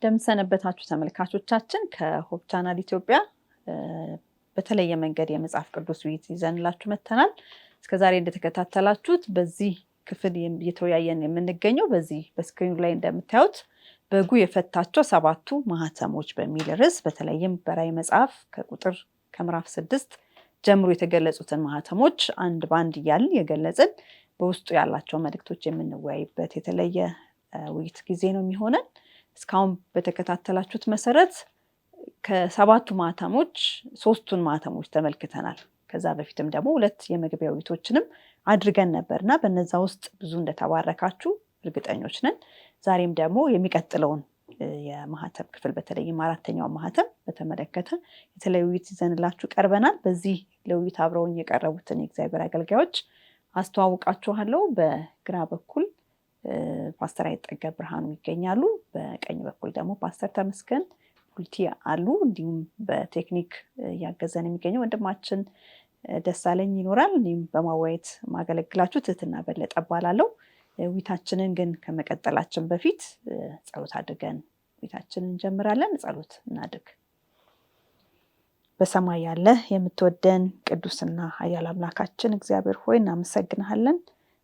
እንደምሰነበታችሁ ተመልካቾቻችን ከሆፕ ቻናል ኢትዮጵያ በተለየ መንገድ የመጽሐፍ ቅዱስ ውይይት ይዘንላችሁ መተናል። እስከዛሬ እንደተከታተላችሁት በዚህ ክፍል እየተወያየን የምንገኘው በዚህ በስክሪኑ ላይ እንደምታዩት በጉ የፈታቸው 7ቱ ማህተሞች በሚል ርዕስ በተለይም በራዕይ መጽሐፍ ከምዕራፍ 6 ጀምሮ የተገለጹትን ማህተሞች አንድ ባንድ እያልን የገለጽን በውስጡ ያላቸው መልእክቶች የምንወያይበት የተለየ ውይይት ጊዜ ነው የሚሆነን። እስካሁን በተከታተላችሁት መሰረት ከ7ቱ ማህተሞች 3ቱን ማህተሞች ተመልክተናል። ከዛ በፊትም ደግሞ 2 የመግቢያ ውይይቶችንም አድርገን ነበርና በነዛ ውስጥ ብዙ እንደተባረካችሁ እርግጠኞች ነን። ዛሬም ደግሞ የሚቀጥለውን የማህተም ክፍል በተለይም 4ኛው ማህተም በተመለከተ የተለየ ውይይት ይዘንላችሁ ቀርበናል። በዚህ ለውይይት አብረውኝ የቀረቡትን የእግዚአብሔር አገልጋዮች አስተዋውቃችኋለሁ። በግራ በኩል ፓስተር አይጠገብ ብርሃኑ ይገኛሉ። በቀኝ በኩል ደግሞ ፓስተር ተመስገን ቡልቲ አሉ። እንዲሁም በቴክኒክ ያገዘን የሚገኘው ወንድማችን ደሳለኝ ይኖራል። እኔም በማዋየት ማገለግላችሁ ትህትና በለጠ እባላለሁ። ውይይታችንን ግን ከመቀጠላችን በፊት ጸሎት አድርገን ውይይታችንን እንጀምራለን። ጸሎት እናድርግ። በሰማይ ያለ የምትወደን ቅዱስና ኃያል አምላካችን እግዚአብሔር ሆይ እናመሰግንሃለን።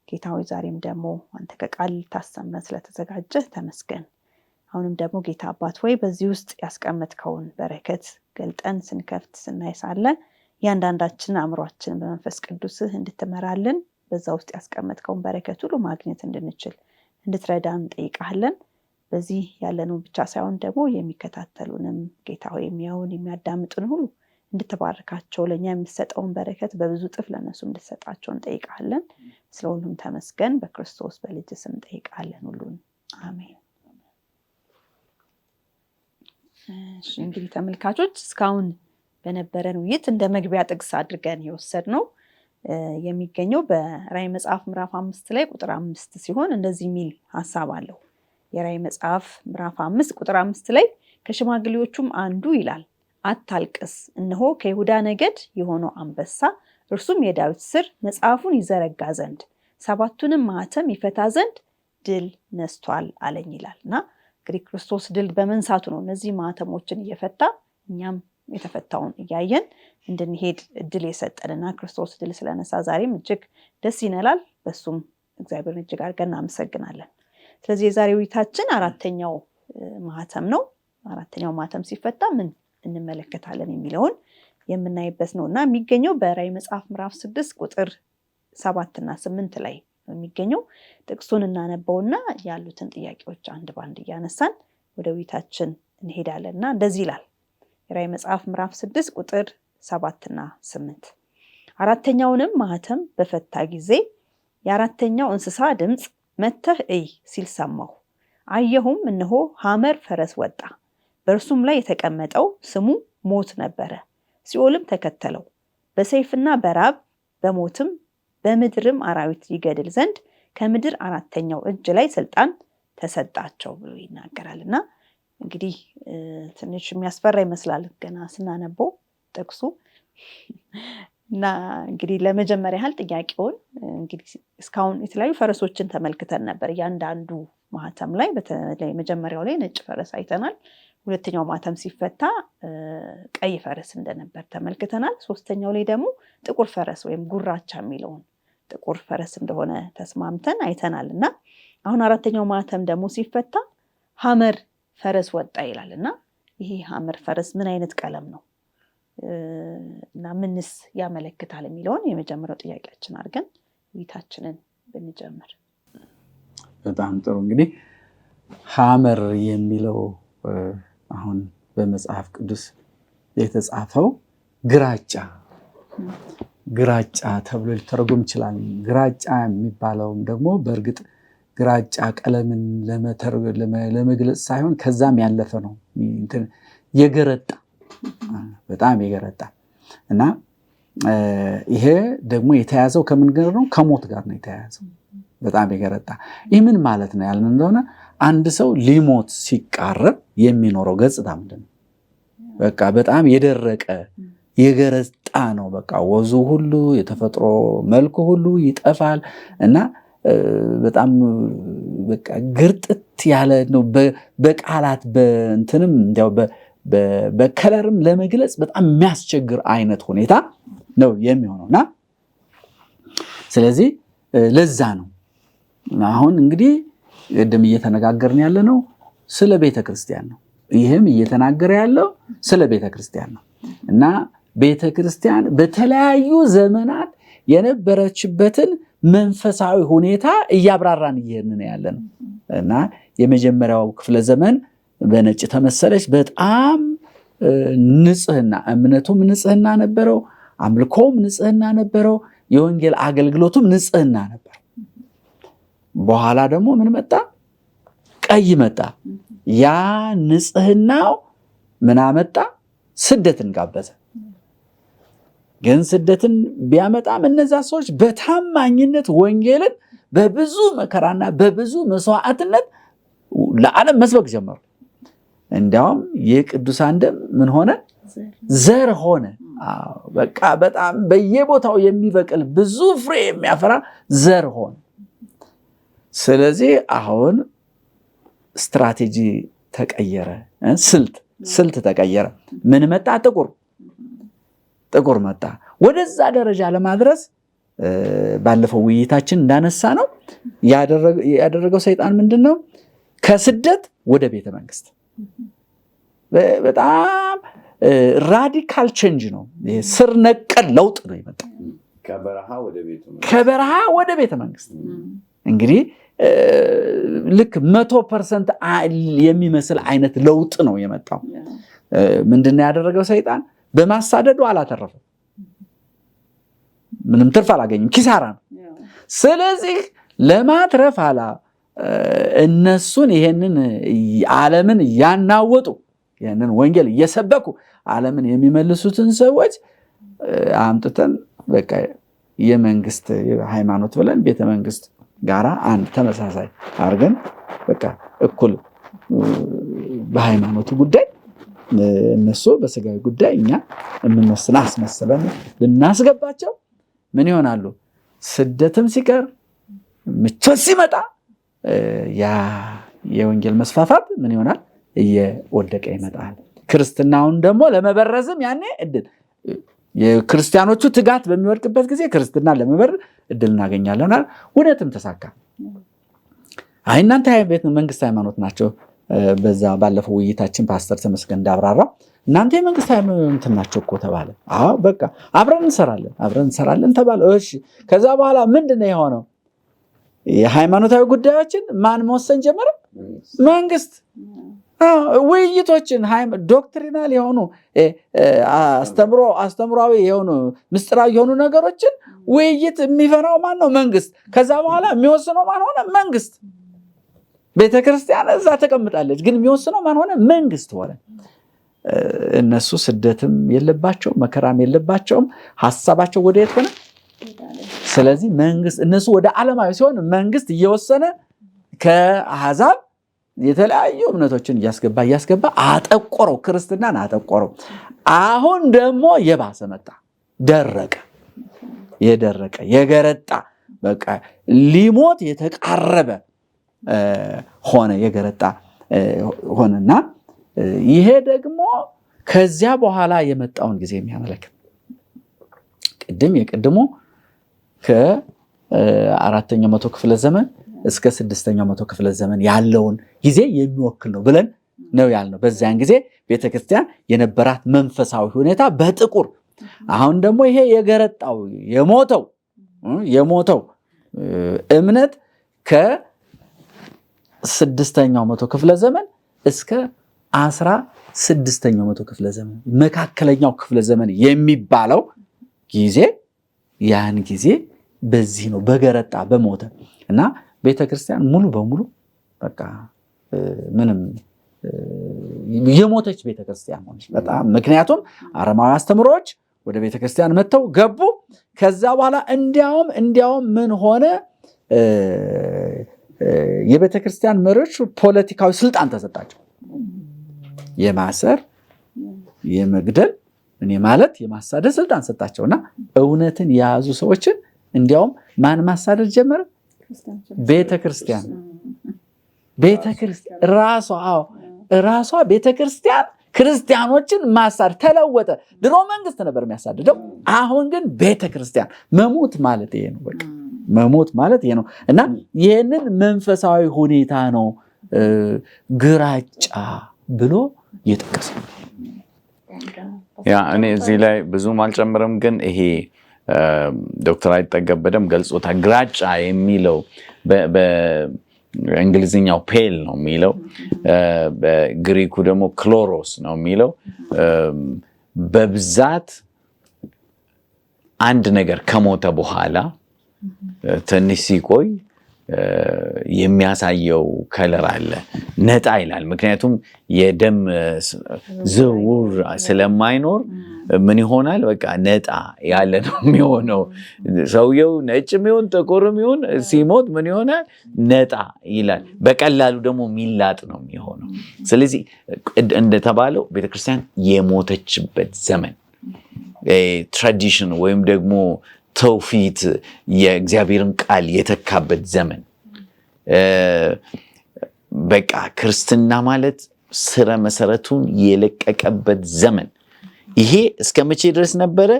ጌታ ሆይ ዛሬም ደግሞ አንተ ከቃል ልታስተምረን ስለተዘጋጀህ ተመስገን። አሁንም ደግሞ ጌታ አባት ሆይ በዚህ ውስጥ ያስቀመጥከውን በረከት ገልጠን ስንከፍት ስናይ ሳለ እያንዳንዳችን አእምሯችን በመንፈስ ቅዱስህ እንድትመራልን በዛ ውስጥ ያስቀመጥከውን በረከት ሁሉ ማግኘት እንድንችል እንድትረዳን እንጠይቃለን። በዚህ ያለነው ብቻ ሳይሆን ደግሞ የሚከታተሉንም ጌታ ሆይ የሚያዩን የሚያዳምጡን ሁሉ እንድትባርካቸው ለእኛ የሚሰጠውን በረከት በብዙ ጥፍ ለነሱ እንድትሰጣቸው እንጠይቃለን። ስለሁሉም ተመስገን። በክርስቶስ በልጅ ስም እንጠይቃለን ሁሉን አሜን። እንግዲህ ተመልካቾች እስካሁን በነበረን ውይይት እንደ መግቢያ ጥቅስ አድርገን የወሰድነው የሚገኘው በራዕይ መጽሐፍ ምዕራፍ 5 ላይ ቁጥር 5 ሲሆን እንደዚህ የሚል ሐሳብ አለው። የራዕይ መጽሐፍ ምዕራፍ 5 ቁጥር 5 ላይ ከሽማግሌዎቹም አንዱ ይላል፣ አታልቅስ፣ እነሆ ከይሁዳ ነገድ የሆነው አንበሳ እርሱም የዳዊት ሥር መጽሐፉን ይዘረጋ ዘንድ 7ቱንም ማህተም ይፈታ ዘንድ ድል ነስቷል አለኝ ይላልና እንግዲህ ክርስቶስ ድል በመንሳቱ ነው እነዚህ ማህተሞችን እየፈታ እኛም የተፈታውን እያየን እንድንሄድ እድል የሰጠንና ክርስቶስ ድል ስለነሳ ዛሬም እጅግ ደስ ይነላል። በሱም እግዚአብሔርን እጅግ አድርገን እናመሰግናለን። ስለዚህ የዛሬው ውይይታችን 4ኛው ማህተም ነው። 4ኛው ማህተም ሲፈታ ምን እንመለከታለን የሚለውን የምናይበት ነውና የሚገኘው በራዕይ መጽሐፍ ምዕራፍ 6 ቁጥር 7 እና 8 ላይ የሚገኘው ጥቅሱን እናነበውና ያሉትን ጥያቄዎች አንድ ባንድ እያነሳን ወደ ውይይታችን እንሄዳለንና እንደዚህ ይላል። የራዕይ መጽሐፍ ምዕራፍ 6 ቁጥር 7 እና 8 4ኛውንም ማህተም በፈታ ጊዜ የ4ኛው እንስሳ ድምፅ መተህ እይ ሲል ሰማሁ። አየሁም፣ እነሆ ሐመር ፈረስ ወጣ፣ በእርሱም ላይ የተቀመጠው ስሙ ሞት ነበረ። ሲኦልም ተከተለው፣ በሰይፍና በራብ በሞትም በምድርም አራዊት ይገድል ዘንድ ከምድር 4ኛው እጅ ላይ ስልጣን ተሰጣቸው ብሎ ይናገራልና እንግዲህ ትንሽ የሚያስፈራ ይመስላል ገና ስናነበው ጥቅሱ እና እንግዲህ ለመጀመሪያ ያህል ጥያቄውን እንግዲህ እስካሁን የተለያዩ ፈረሶችን ተመልክተን ነበር። እያንዳንዱ ማህተም ላይ በተለይ መጀመሪያው ላይ ነጭ ፈረስ አይተናል። 2ኛው ማህተም ሲፈታ ቀይ ፈረስ እንደነበር ተመልክተናል። 3ኛው ላይ ደግሞ ጥቁር ፈረስ ወይም ጉራቻ የሚለውን ጥቁር ፈረስ እንደሆነ ተስማምተን አይተናልና አሁን 4ኛው ማህተም ደግሞ ሲፈታ ሐመር ፈረስ ወጣ ይላልና ይሄ ሐመር ፈረስ ምን አይነት ቀለም ነው እና ምንስ ያመለክታል የሚለውን የመጀመሪያው ጥያቄያችን አድርገን ውይይታችንን ብንጀምር። በጣም ጥሩ። እንግዲህ ሐመር የሚለው አሁን በመጽሐፍ ቅዱስ የተጻፈው ግራጫ ተብሎ ሊተረጎም ይችላል። ግራጫ የሚባለውም ደግሞ በእርግጥ ግራጫ ቀለምን ለመግለጽ ሳይሆን ከዛም ያለፈ ነው። የገረጣ በጣም የገረጣ እና ይሄ ደግሞ የተያዘው ከምን ጋር ነው? ከሞት ጋር ነው የተያዘው። በጣም የገረጣ። ይህ ምን ማለት ነው ያልን እንደሆነ አንድ ሰው ሊሞት ሲቃረብ የሚኖረው ገጽታ ምንድን ነው? በቃ በጣም የደረቀ የገረጣ ነው። በቃ ወዙ ሁሉ የተፈጥሮ መልኩ ሁሉ ይጠፋል እና በጣም በቃ ግርጥት ያለ ነው። በቃላት በእንትንም እንዲያው በከለርም ለመግለጽ በጣም የሚያስቸግር አይነት ሁኔታ ነው የሚሆነውና ስለዚህ ለዛ ነው አሁን እንግዲህ ቅድም እየተነጋገርን ያለ ነው ስለ ቤተክርስቲያን ነው። ይሄም እየተናገረ ያለው ስለ ቤተክርስቲያን ነው እና ቤተክርስቲያን በተለያዩ ዘመናት የነበረችበትን መንፈሳዊ ሁኔታ እያብራራን እየሄድን ያለ ነው እና የመጀመሪያው ክፍለ ዘመን በነጭ ተመሰለች። በጣም ንጽህና እምነቱም ንጽህና ነበረው፣ አምልኮም ንጽህና ነበረው፣ የወንጌል አገልግሎቱም ንጽህና ነበር። በኋላ ደግሞ ምን መጣ? ቀይ መጣ። ያ ንጽህናው ምን አመጣ? ስደትን ጋበዘ። ግን ስደትን ቢያመጣም እነዛ ሰዎች በታማኝነት ወንጌልን በብዙ መከራና በብዙ መስዋዕትነት ለዓለም መስበክ ጀመሩ። እንዲያውም የቅዱሳን ደም ምን ሆነ? ዘር ሆነ። በቃ በጣም በየቦታው የሚበቅል ብዙ ፍሬ የሚያፈራ ዘር ሆነ። ስለዚህ አሁን ስትራቴጂ ተቀየረ፣ ስልት ተቀየረ። ምን መጣ? ጥቁር መጣ። ወደዛ ደረጃ ለማድረስ ባለፈው ውይይታችን እንዳነሳ ነው ያደረገው ሰይጣን ምንድነው? ከስደት ወደ ቤተ መንግስት በጣም ራዲካል ቼንጅ ነው። ስር ነቀል ለውጥ ነው የመጣው ከበረሃ ወደ ቤተ መንግስት። እንግዲህ ልክ 100% የሚመስል አይነት ለውጥ ነው የመጣው። ምንድነው ያደረገው ሰይጣን? በማሳደዱ አላተረፈም። ምንም ትርፍ አላገኝም፣ ኪሳራ ነው። ስለዚህ ለማትረፍ እነሱን ይሄንን ዓለምን ያናወጡ ይሄንን ወንጌል እየሰበኩ ዓለምን የሚመልሱትን ሰዎች አምጥተን በቃ የመንግስት ሃይማኖት ብለን ቤተ መንግስት ጋራ አንድ ተመሳሳይ አድርገን በቃ እኩል በሃይማኖቱ ጉዳይ እነሱ በስጋዊ ጉዳይ እኛ የምንወስን አስመስለን ብናስገባቸው ምን ይሆናሉ? ስደትም ሲቀር ምቾት ሲመጣ ያ የወንጌል መስፋፋት ምን ይሆናል? እየወደቀ ይመጣል። ክርስትናውን ደግሞ ለመበረዝም ያኔ እድል የክርስቲያኖቹ ትጋት በሚወድቅበት ጊዜ ክርስትና ለመበር እድል እናገኛለን። እውነትም ተሳካ። እናንተ ቤተ መንግስት ሃይማኖት ናቸው። በዛ ባለፈው ውይይታችን ፓስተር ተመስገን እንዳብራራ እናንተ የመንግስት ሃይማኖት ናቸው እኮ ተባለ። በቃ አብረን እንሰራለን ተባለ። እሺ ከዛ በኋላ ምንድነው የሆነው? የሃይማኖታዊ ጉዳዮችን ማን መወሰን ጀመረ? መንግስት። ውይይቶችን ዶክትሪናል የሆኑ አስተምሯዊ የሆኑ ምስጢራዊ የሆኑ ነገሮችን ውይይት የሚፈራው ማን ነው? መንግስት። ከዛ በኋላ የሚወስነው ማን ሆነ? መንግስት። ቤተክርስቲያን እዛ ተቀምጣለች፣ ግን የሚወስነው ማን ሆነ? መንግስት ሆነ። እነሱ ስደትም የለባቸው መከራም የለባቸውም። ሐሳባቸው ወደ የት ሆነ? ስለዚህ መንግስት እነሱ ወደ ዓለማዊ ሲሆን መንግስት እየወሰነ ከአሕዛብ የተለያዩ እምነቶችን እያስገባ አጠቆረው፣ ክርስትናን አጠቆረው። አሁን ደግሞ የባሰ መጣ። የደረቀ የገረጣ በቃ ሊሞት የተቃረበ ሆነ፣ የገረጣ ሆነና ይሄ ደግሞ ከዚያ በኋላ የመጣውን ጊዜ የሚያመለክት የቅድሙ ከ4ኛው መቶ ክፍለ ዘመን እስከ 6ኛው መቶ ክፍለ ዘመን ያለውን ጊዜ የሚወክል ነው ብለን ነው ያልነው። በዚያን ጊዜ ቤተክርስቲያን የነበራት መንፈሳዊ ሁኔታ በጥቁር፣ አሁን ደግሞ ይሄ የገረጣው የሞተው እምነት ከ6ኛው መቶ ክፍለ ዘመን እስከ 16ኛው መቶ ክፍለ ዘመን መካከለኛው ክፍለ ዘመን የሚባለው ጊዜ ያን ጊዜ በዚህ ነው በገረጣ በሞተ እና ቤተክርስቲያን ሙሉ በሙሉ በቃ ምንም የሞተች ቤተክርስቲያን ሆነች። በጣም ምክንያቱም አረማዊ አስተምሮች ወደ ቤተክርስቲያን መጥተው ገቡ። ከዛ በኋላ እንዲያውም ምን ሆነ? የቤተክርስቲያን መሪዎች ፖለቲካዊ ስልጣን ተሰጣቸው። የማሰር የመግደል ማለት የማሳደድ ስልጣን ሰጣቸውና እውነትን የያዙ ሰዎችን እንዲያውም ማን ማሳደድ ጀመረ? ቤተክርስቲያን ቤተክርስቲያን ራሷ ቤተክርስቲያን ክርስቲያኖችን ማሳድ ተለወጠ። ድሮ መንግስት ነበር የሚያሳድደው፣ አሁን ግን ቤተክርስቲያን። መሞት ማለት ይሄ ነው። በቃ መሞት ማለት ይሄ ነው። እና ይህንን መንፈሳዊ ሁኔታ ነው ግራጫ ብሎ የጠቀሰው። እኔ እዚህ ላይ ብዙም አልጨምርም፣ ግን ይሄ ዶክተር አይጠገብ በደንብ ገልጾታል። ግራጫ የሚለው በእንግሊዝኛው ፔል ነው የሚለው፣ በግሪኩ ደግሞ ክሎሮስ ነው የሚለው። በብዛት አንድ ነገር ከሞተ በኋላ ትንሽ ሲቆይ የሚያሳየው ከለር አለ፣ ነጣ ይላል። ምክንያቱም የደም ዝውውር ስለማይኖር ምን ይሆናል? በቃ ነጣ ያለ ነው የሚሆነው። ሰውየው ነጭም ይሁን ጥቁርም ይሁን ሲሞት ምን ይሆናል? ነጣ ይላል። በቀላሉ ደግሞ ሚላጥ ነው የሚሆነው። ስለዚህ እንደተባለው ቤተክርስቲያን የሞተችበት ዘመን ትራዲሽን ወይም ደግሞ ተውፊት የእግዚአብሔርን ቃል የተካበት ዘመን፣ በቃ ክርስትና ማለት ስረ መሰረቱን የለቀቀበት ዘመን። ይሄ እስከ መቼ ድረስ ነበረ?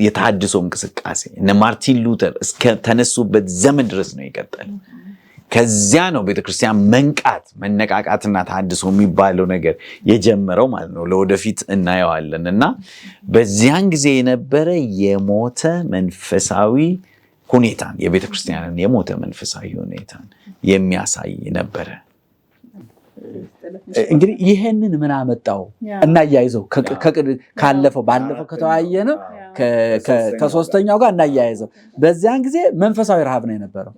የተሐድሶ እንቅስቃሴ እነ ማርቲን ሉተር እስከ ተነሱበት ዘመን ድረስ ነው የቀጠለው። ከዚያ ነው ቤተክርስቲያን መንቃት፣ መነቃቃትና ተሐድሶ የሚባለው ነገር የጀመረው ማለት ነው። ለወደፊት እናየዋለን። እና በዚያን ጊዜ የነበረ የሞተ መንፈሳዊ ሁኔታን፣ የቤተክርስቲያንን የሞተ መንፈሳዊ ሁኔታን የሚያሳይ ነበረ። እንግዲህ ይሄንን ምን አመጣው እናያይዘው፣ ባለፈው ከተወያየነው ከሶስተኛው ጋር እናያይዘው። በዚያን ጊዜ መንፈሳዊ ረሃብ ነው የነበረው።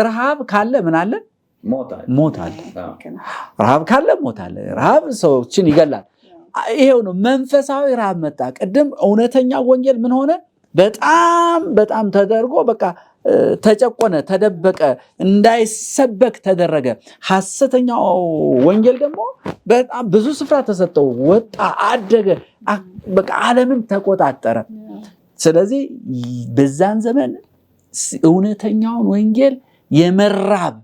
ረሃብ ካለ ምን አለ? ሞት አለ። ረሃብ ካለ ሞት አለ። ረሃብ ሰዎችን ይገላል። ይሄው ነው መንፈሳዊ ረሃብ መጣ። ቅድም እውነተኛ ወንጌል ምን ሆነ? በጣም ተደርጎ በቃ ተጨቆነ፣ ተደበቀ፣ እንዳይሰበክ ተደረገ። ሐሰተኛው ወንጌል ደግሞ በጣም ብዙ ስፍራ ተሰጠው፣ ወጣ፣ አደገ፣ በቃ ዓለምን ተቆጣጠረ። ስለዚህ በዛን ዘመን እውነተኛውን ወንጌል የመራብ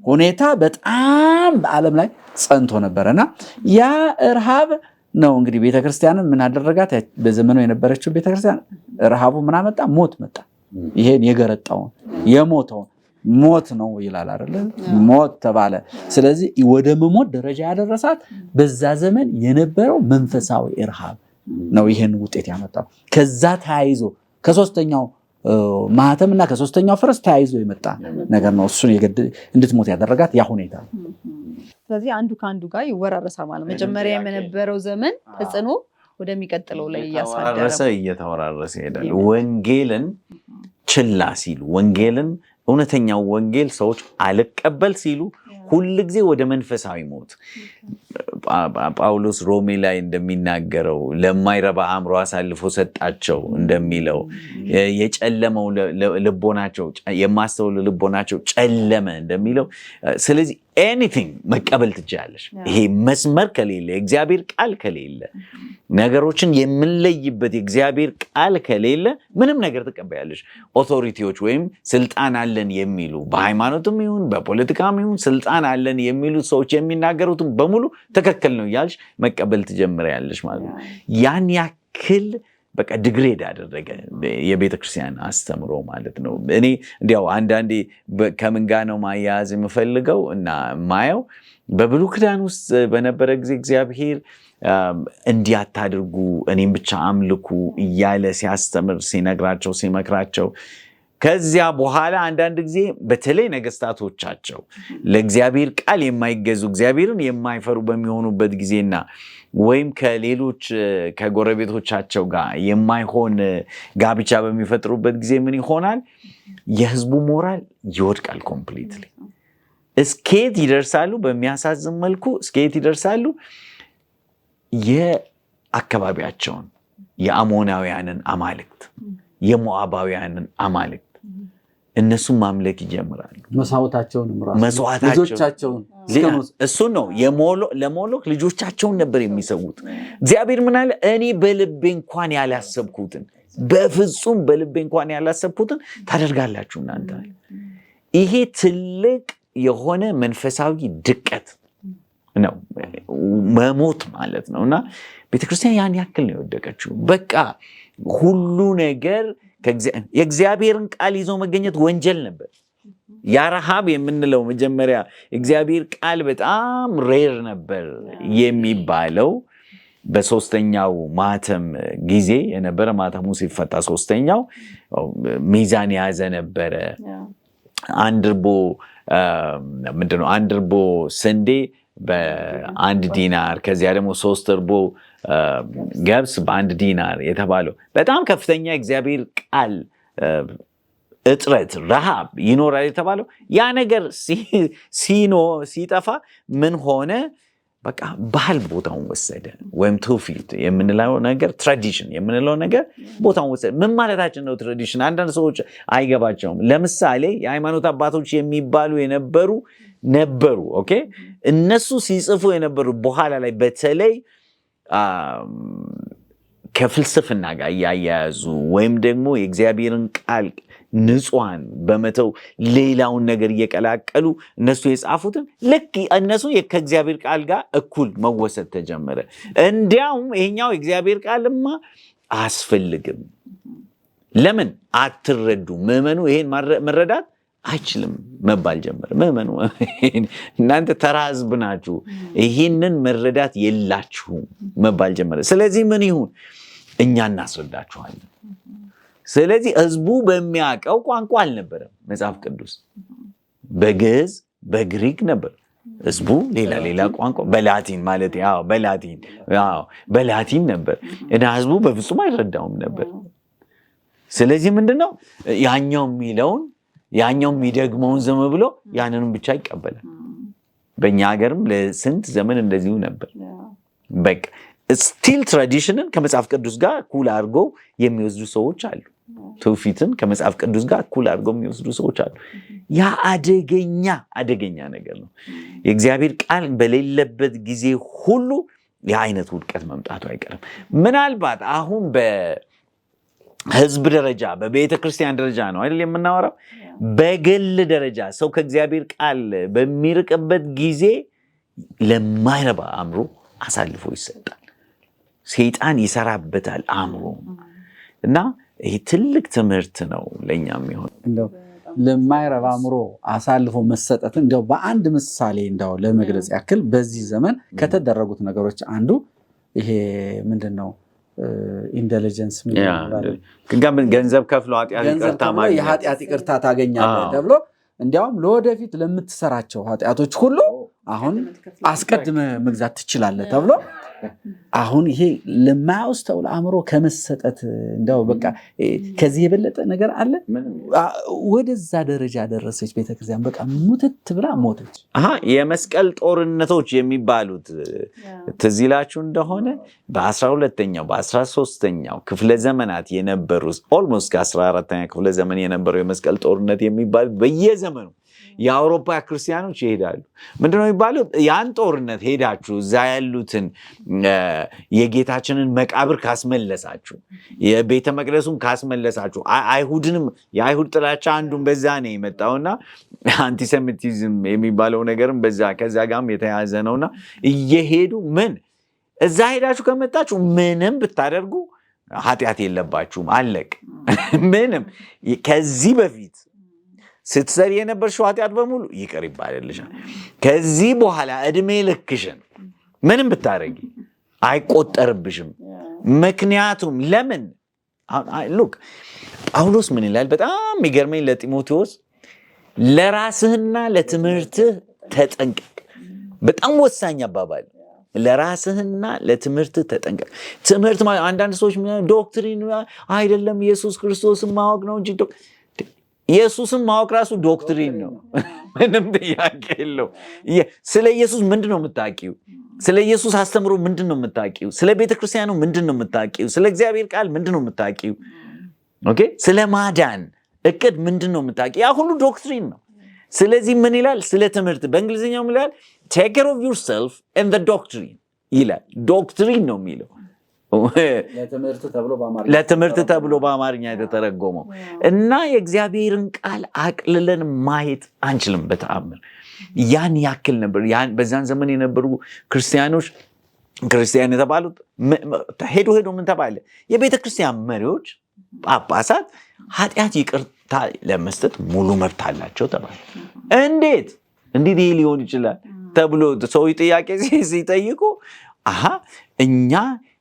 ሁኔታ በጣም በዓለም ላይ ጸንቶ ነበረና ያ ረሃብ ነው እንግዲህ ቤተክርስቲያንን ምን አደረጋት? በዘመኑ የነበረችው ቤተክርስቲያን ረሃቡ ምን አመጣ? ሞት መጣ። ይሄን የገረጣውን የሞተውን ሞት ነው ይላል አይደለ? ሞት ተባለ። ስለዚህ ወደ መሞት ደረጃ ያደረሳት በዛ ዘመን የነበረው መንፈሳዊ ረሃብ ነው ይሄን ውጤት ያመጣው። ከዛ ተያይዞ ከሶስተኛው ማህተምና ከሶስተኛው ፈረስ ተያይዞ የመጣ ነገር ነው እሱን እንድትሞት ያደረጋት ያ ሁኔታ። ስለዚህ አንዱ ከአንዱ ጋር ይወራረሳል ማለት መጀመሪያ የነበረው ዘመን ተጽዕኖ ወደሚቀጥለው ላይ እየተወራረሰ ይሄዳል። ወንጌልን ችላ ሲሉ፣ ወንጌልን እውነተኛው ወንጌል ሰዎች አልቀበል ሲሉ ሁልጊዜ ወደ መንፈሳዊ ሞት ጳውሎስ ሮሜ ላይ እንደሚናገረው ለማይረባ አእምሮ አሳልፎ ሰጣቸው እንደሚለው የጨለመው ልቦናቸው የማስተውል ልቦናቸው ጨለመ እንደሚለው። ስለዚህ ኤኒቲንግ መቀበል ትችላለሽ። ይሄ መስመር ከሌለ የእግዚአብሔር ቃል ከሌለ ነገሮችን የምንለይበት የእግዚአብሔር ቃል ከሌለ ምንም ነገር ትቀበያለሽ። ኦቶሪቲዎች ወይም ስልጣን አለን የሚሉ በሃይማኖትም ይሁን በፖለቲካም ይሁን ስልጣን አለን የሚሉ ሰዎች የሚናገሩትም በሙሉ ትክክል ነው እያልሽ መቀበል ትጀምሪያለሽ ማለት ነው። ያን ያክል በቃ ድግሬድ ያደረገ የቤተክርስቲያን አስተምሮ ማለት ነው። እኔ እንዲያው አንዳንዴ ከምን ጋር ነው ማያያዝ የምፈልገው እና ማየው በብሉይ ኪዳን ውስጥ በነበረ ጊዜ እግዚአብሔር እንዲያታድርጉ እኔም ብቻ አምልኩ እያለ ሲያስተምር ሲነግራቸው ሲመክራቸው ከዚያ በኋላ አንዳንድ ጊዜ በተለይ ነገስታቶቻቸው ለእግዚአብሔር ቃል የማይገዙ እግዚአብሔርን የማይፈሩ በሚሆኑበት ጊዜና ወይም ከሌሎች ከጎረቤቶቻቸው ጋር የማይሆን ጋብቻ በሚፈጥሩበት ጊዜ ምን ይሆናል? የህዝቡ ሞራል ይወድቃል ኮምፕሊትሊ። እስከየት ይደርሳሉ? በሚያሳዝን መልኩ እስከየት ይደርሳሉ? የአካባቢያቸውን የአሞናውያንን አማልክት የሞዓባውያንን አማልክት እነሱን ማምለክ ይጀምራሉ። ልጆቻቸውን እሱን ነው ለሞሎክ ልጆቻቸውን ነበር የሚሰዉት። እግዚአብሔር ምን አለ? እኔ በልቤ እንኳን ያላሰብኩትን በፍጹም በልቤ እንኳን ያላሰብኩትን ታደርጋላችሁ እናንተ። ይሄ ትልቅ የሆነ መንፈሳዊ ድቀት ነው፣ መሞት ማለት ነው። እና ቤተክርስቲያን ያን ያክል ነው የወደቀችው። በቃ ሁሉ ነገር የእግዚአብሔርን ቃል ይዞ መገኘት ወንጀል ነበር። ያ ረሃብ የምንለው መጀመሪያ እግዚአብሔር ቃል በጣም ሬር ነበር የሚባለው በሶስተኛው ማተም ጊዜ የነበረ። ማተሙ ሲፈታ ሶስተኛው ሚዛን የያዘ ነበረ። አንድ እርቦ ስንዴ በ1 ዲናር፣ ከዚያ ደግሞ 3 እርቦ ገብስ በ1 ዲናር የተባለው በጣም ከፍተኛ እግዚአብሔር ቃል እጥረት ረሃብ ይኖራል የተባለው ያ ነገር ሲጠፋ ምን ሆነ? በቃ ባህል ቦታውን ወሰደ። ወይም ትውፊት የምንለው ነገር ትራዲሽን የምንለው ነገር ቦታውን ወሰደ። ምን ማለታችን ነው ትራዲሽን? አንዳንድ ሰዎች አይገባቸውም። ለምሳሌ የሃይማኖት አባቶች የሚባሉ ነበሩ። ኦኬ፣ እነሱ ሲጽፉ የነበሩ በኋላ ላይ በተለይ ከፍልስፍና ጋር እያያያዙ ወይም ደግሞ የእግዚአብሔርን ቃል ንጹሐን በመተው ሌላውን ነገር እየቀላቀሉ እነሱ የጻፉትን ልክ እነሱ ከእግዚአብሔር ቃል ጋር እኩል መወሰድ ተጀመረ። እንዲያውም ይሄኛው የእግዚአብሔር ቃልማ አያስፈልግም። ለምን አትረዱ? ምዕመኑ ይሄን መረዳት አይችልም መባል ጀመረ። ምዕመኑ እናንተ ተራ ሕዝብ ናችሁ፣ ይህንን መረዳት የላችሁም መባል ጀመረ። ስለዚህ ምን ይሁን? እኛ እናስረዳችኋለን። ስለዚህ ሕዝቡ በሚያውቀው ቋንቋ አልነበረም መጽሐፍ ቅዱስ። በግዕዝ በግሪክ ነበር። ሕዝቡ ሌላ ቋንቋ በላቲን ማለት በላቲን ነበር እና ሕዝቡ በፍጹም አይረዳውም ነበር። ስለዚህ ምንድነው ያኛው የሚደግመውን ዝም ብሎ ያንንም ብቻ ይቀበላል። በእኛ ሀገርም ለስንት ዘመን እንደዚሁ ነበር። በቃ ስቲል ትራዲሽንን ከመጽሐፍ ቅዱስ ጋር እኩል አድርገው የሚወስዱ ሰዎች አሉ። ትውፊትን ከመጽሐፍ ቅዱስ ጋር እኩል አድርገው የሚወስዱ ሰዎች አሉ። ያ አደገኛ ነገር ነው። የእግዚአብሔር ቃል በሌለበት ጊዜ ሁሉ የአይነት ውድቀት መምጣቱ አይቀርም። ምናልባት አሁን በህዝብ ደረጃ በቤተ ክርስቲያን ደረጃ ነው አይደል የምናወራው። በግል ደረጃ ሰው ከእግዚአብሔር ቃል በሚርቅበት ጊዜ ለማይረባ አእምሮ አሳልፎ ይሰጣል። ሰይጣን ይሰራበታል አእምሮ እና ይሄ ትልቅ ትምህርት ነው ለኛም ይሆን። እንደው ለማይረባ አእምሮ አሳልፎ መሰጠት እንደው በአንድ ምሳሌ እንደው ለመግለጽ ያክል በዚህ ዘመን ከተደረጉት ነገሮች አንዱ ይሄ ምንድነው? ኢንተለጀንስ ገንዘብ ከፍሎ የኃጢአት ይቅርታ ታገኛለህ ተብሎ እንዲያውም ለወደፊት ለምትሰራቸው ኃጢአቶች ሁሉ አሁን አስቀድመ መግዛት ትችላለህ ተብሎ አሁን ይሄ ለማያውስተው አእምሮ ከመሰጠት እንደው በቃ ከዚህ የበለጠ ነገር አለ? ወደዛ ደረጃ ደረሰች ቤተክርስቲያን። በቃ ሙትት ብላ ሞተች። የመስቀል ጦርነቶች የሚባሉት ትዝ ይላችሁ እንደሆነ በ12ኛው በ13ኛው ክፍለ ዘመናት የነበሩ ኦልሞስት ከ14ኛ ክፍለ ዘመን የነበረው የመስቀል ጦርነት የሚባሉት በየዘመኑ የአውሮፓ ክርስቲያኖች ይሄዳሉ። ምንድነው የሚባሉት? ያን ጦርነት ሄዳችሁ እዛ ያሉትን የጌታችንን መቃብር ካስመለሳችሁ፣ የቤተ መቅደሱን ካስመለሳችሁ፣ የአይሁድ ጥላቻ አንዱን በዛ ነው የመጣውና አንቲሴሚቲዝም የሚባለው ነገርም ከዛ ጋርም የተያዘ ነውና እየሄዱ እዛ ሄዳችሁ ከመጣችሁ ምንም ብታደርጉ ኃጢአት የለባችሁም፣ አለቅ። ምንም ከዚህ በፊት ስትሰሪ የነበርሽው ኃጢአት በሙሉ ይቅር ይባልልሻል። ከዚህ በኋላ እድሜ ልክሽን ምንም ብታረጊ አይቆጠርብሽም። ምክንያቱም ለምን ሉክ ጳውሎስ ምን ይላል? በጣም የሚገርመኝ ለጢሞቴዎስ ለራስህና ለትምህርትህ ተጠንቀቅ። በጣም ወሳኝ አባባል። ለራስህና ለትምህርትህ ተጠንቀቅ። ትምህርት ማለት አንዳንድ ሰዎች ዶክትሪን አይደለም፣ ኢየሱስ ክርስቶስን ማወቅ ነው እንጂ ኢየሱስን ማወቅ ራሱ ዶክትሪን ነው። ምንም ጥያቄ የለው። ስለ ኢየሱስ ምንድነው የምታውቂው? ስለ ኢየሱስ አስተምሮ ምንድነው የምታውቂው? ስለ ቤተክርስቲያኑ ምንድነው የምታውቂው? ስለ እግዚአብሔር ቃል ምንድነው የምታውቂው? ኦኬ፣ ስለ ማዳን እቅድ ምንድነው የምታውቂው? ያ ሁሉ ዶክትሪን ነው። ስለዚህ ምን ይላል? ስለ ትምህርት በእንግሊዝኛው ምን ይላል? take care of yourself and the doctrine ይላል። ዶክትሪን ነው የሚለው። ለትምህርት ተብሎ በአማርኛ የተተረጎመው እና የእግዚአብሔርን ቃል አቅልለን ማየት አንችልም በተአምር። ያን ያክል ነበር። በዛን ዘመን የነበሩ ክርስቲያን የተባሉት ሄዶ ምን ተባለ? የቤተ ክርስቲያን መሪዎች፣ ጳጳሳት ኃጢአት ይቅርታ ለመስጠት ሙሉ መብት አላቸው ተባለ። እንዴት ይሄ ሊሆን ይችላል ተብሎ ሰው ጥያቄ ሲጠይቁ እኛ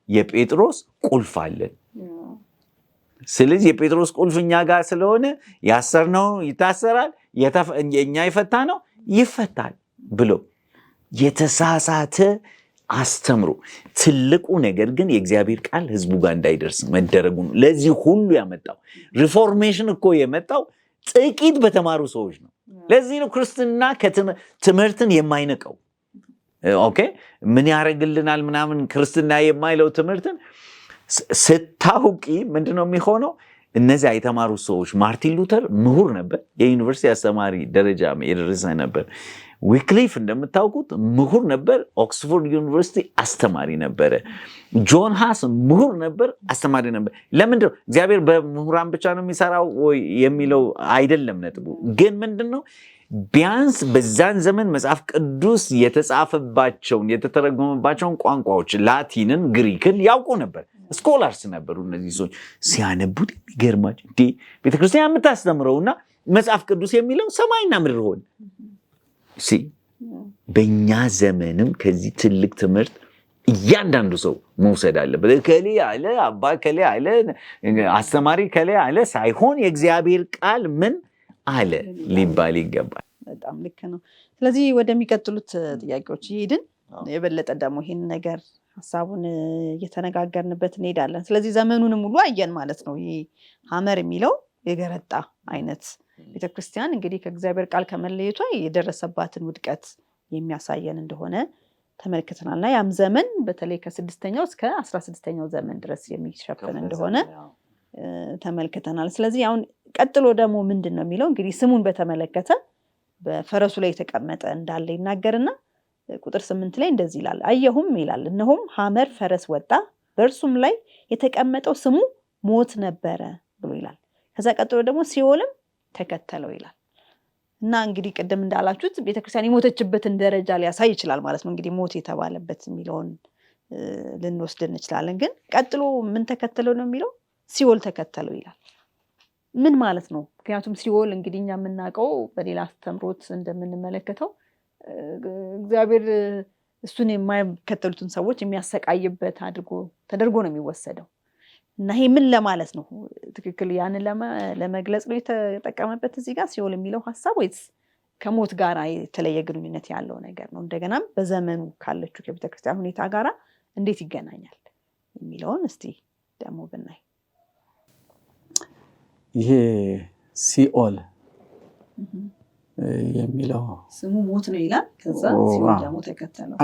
የጴጥሮስ ቁልፍ አለን፣ ስለዚህ የጴጥሮስ ቁልፍ እኛ ጋር ስለሆነ ያሰርነው ይታሰራል፣ እኛ የፈታ ነው ይፈታል ብሎ የተሳሳተ አስተምሮ። ትልቁ ነገር ግን የእግዚአብሔር ቃል ህዝቡ ጋር እንዳይደርስ መደረጉ ነው ለዚህ ሁሉ ያመጣው። ሪፎርሜሽን እኮ የመጣው ጥቂት በተማሩ ሰዎች ነው። ለዚህ ነው ክርስትና ትምህርትን የማይነቀው። ኦኬ ምን ያደርግልናል ምናምን ክርስትና የማይለው ትምህርትን ስታውቂ ምንድነው የሚሆነው? እነዚያ የተማሩ ሰዎች ማርቲን ሉተር ምሁር ነበር፣ የዩኒቨርሲቲ አስተማሪ ደረጃ የደረሰ ነበር። ዊክሊፍ እንደምታውቁት ምሁር ነበር፣ ኦክስፎርድ ዩኒቨርሲቲ አስተማሪ ነበረ። ጆን ሃስ ምሁር ነበር፣ አስተማሪ ነበር። ለምንድነው እግዚአብሔር በምሁራን ብቻ ነው የሚሰራው የሚለው አይደለም ነጥቡ። ግን ምንድነው ቢያንስ በዛን ዘመን መጽሐፍ ቅዱስ የተጻፈባቸውን የተተረጎመባቸውን ቋንቋዎች ላቲንን፣ ግሪክን ያውቁ ነበር። ስኮላርስ ነበሩ እነዚህ ሰዎች። ሲያነቡት የሚገርማቸው ቤተክርስቲያን የምታስተምረውና መጽሐፍ ቅዱስ የሚለው ሰማይና ምድር ሆነ። በእኛ ዘመንም ከዚህ ትልቅ ትምህርት እያንዳንዱ ሰው መውሰድ አለበት። ከሌ አለ አባ ከሌ አለ አስተማሪ ከሌ አለ ሳይሆን የእግዚአብሔር ቃል ምን አለ ሊባል ይገባል። በጣም ልክ ነው። ስለዚህ ወደሚቀጥሉት ጥያቄዎች ይሄድን የበለጠ ደግሞ ይህን ነገር ሀሳቡን እየተነጋገርንበት እንሄዳለን። ስለዚህ ዘመኑንም ሙሉ አየን ማለት ነው። ይህ ሐመር የሚለው የገረጣ አይነት ቤተክርስቲያን እንግዲህ ከእግዚአብሔር ቃል ከመለየቷ የደረሰባትን ውድቀት የሚያሳየን እንደሆነ ተመልክተናል። እና ያም ዘመን በተለይ ከ6ኛው እስከ 16ኛው ዘመን ድረስ የሚሸፍን እንደሆነ ተመልክተናል። ስለዚህ አሁን ቀጥሎ ደግሞ ምንድን ነው የሚለው እንግዲህ ስሙን በተመለከተ በፈረሱ ላይ የተቀመጠ እንዳለ ይናገርና ቁጥር 8 ላይ እንደዚህ ይላል። አየሁም ይላል እነሆም ሐመር ፈረስ ወጣ፣ በእርሱም ላይ የተቀመጠው ስሙ ሞት ነበረ ብሎ ይላል። ከዛ ቀጥሎ ደግሞ ሲኦልም ተከተለው ይላል። እና እንግዲህ ቅድም እንዳላችሁት ቤተክርስቲያን የሞተችበትን ደረጃ ሊያሳይ ይችላል ማለት ነው። እንግዲህ ሞት የተባለበት የሚለውን ልንወስድ እንችላለን። ግን ቀጥሎ ምን ተከተለው ነው የሚለው? ሲኦል ተከተለው ይላል። ምን ማለት ነው? ምክንያቱም ሲኦል እንግዲህ እኛ የምናውቀው በሌላ አስተምሮት እንደምንመለከተው እግዚአብሔር እሱን የማይከተሉትን ሰዎች የሚያሰቃይበት ተደርጎ ነው የሚወሰደው። እና ይሄ ምን ለማለት ነው? ትክክል ያንን ለመግለጽ ነው የተጠቀመበት እዚህ ጋር ሲኦል የሚለው ሐሳብ፣ ወይስ ከሞት ጋር የተለየ ግንኙነት ያለው ነገር ነው? እንደገናም በዘመኑ ካለችው ከቤተክርስቲያን ሁኔታ ጋር እንዴት ይገናኛል የሚለውን እስቲ ደግሞ ብናይ። ይሄ ሲኦል የሚለው ስሙ ሞት ነው ይላል። ከዛ ሲኦል ደግሞ ተከተለው።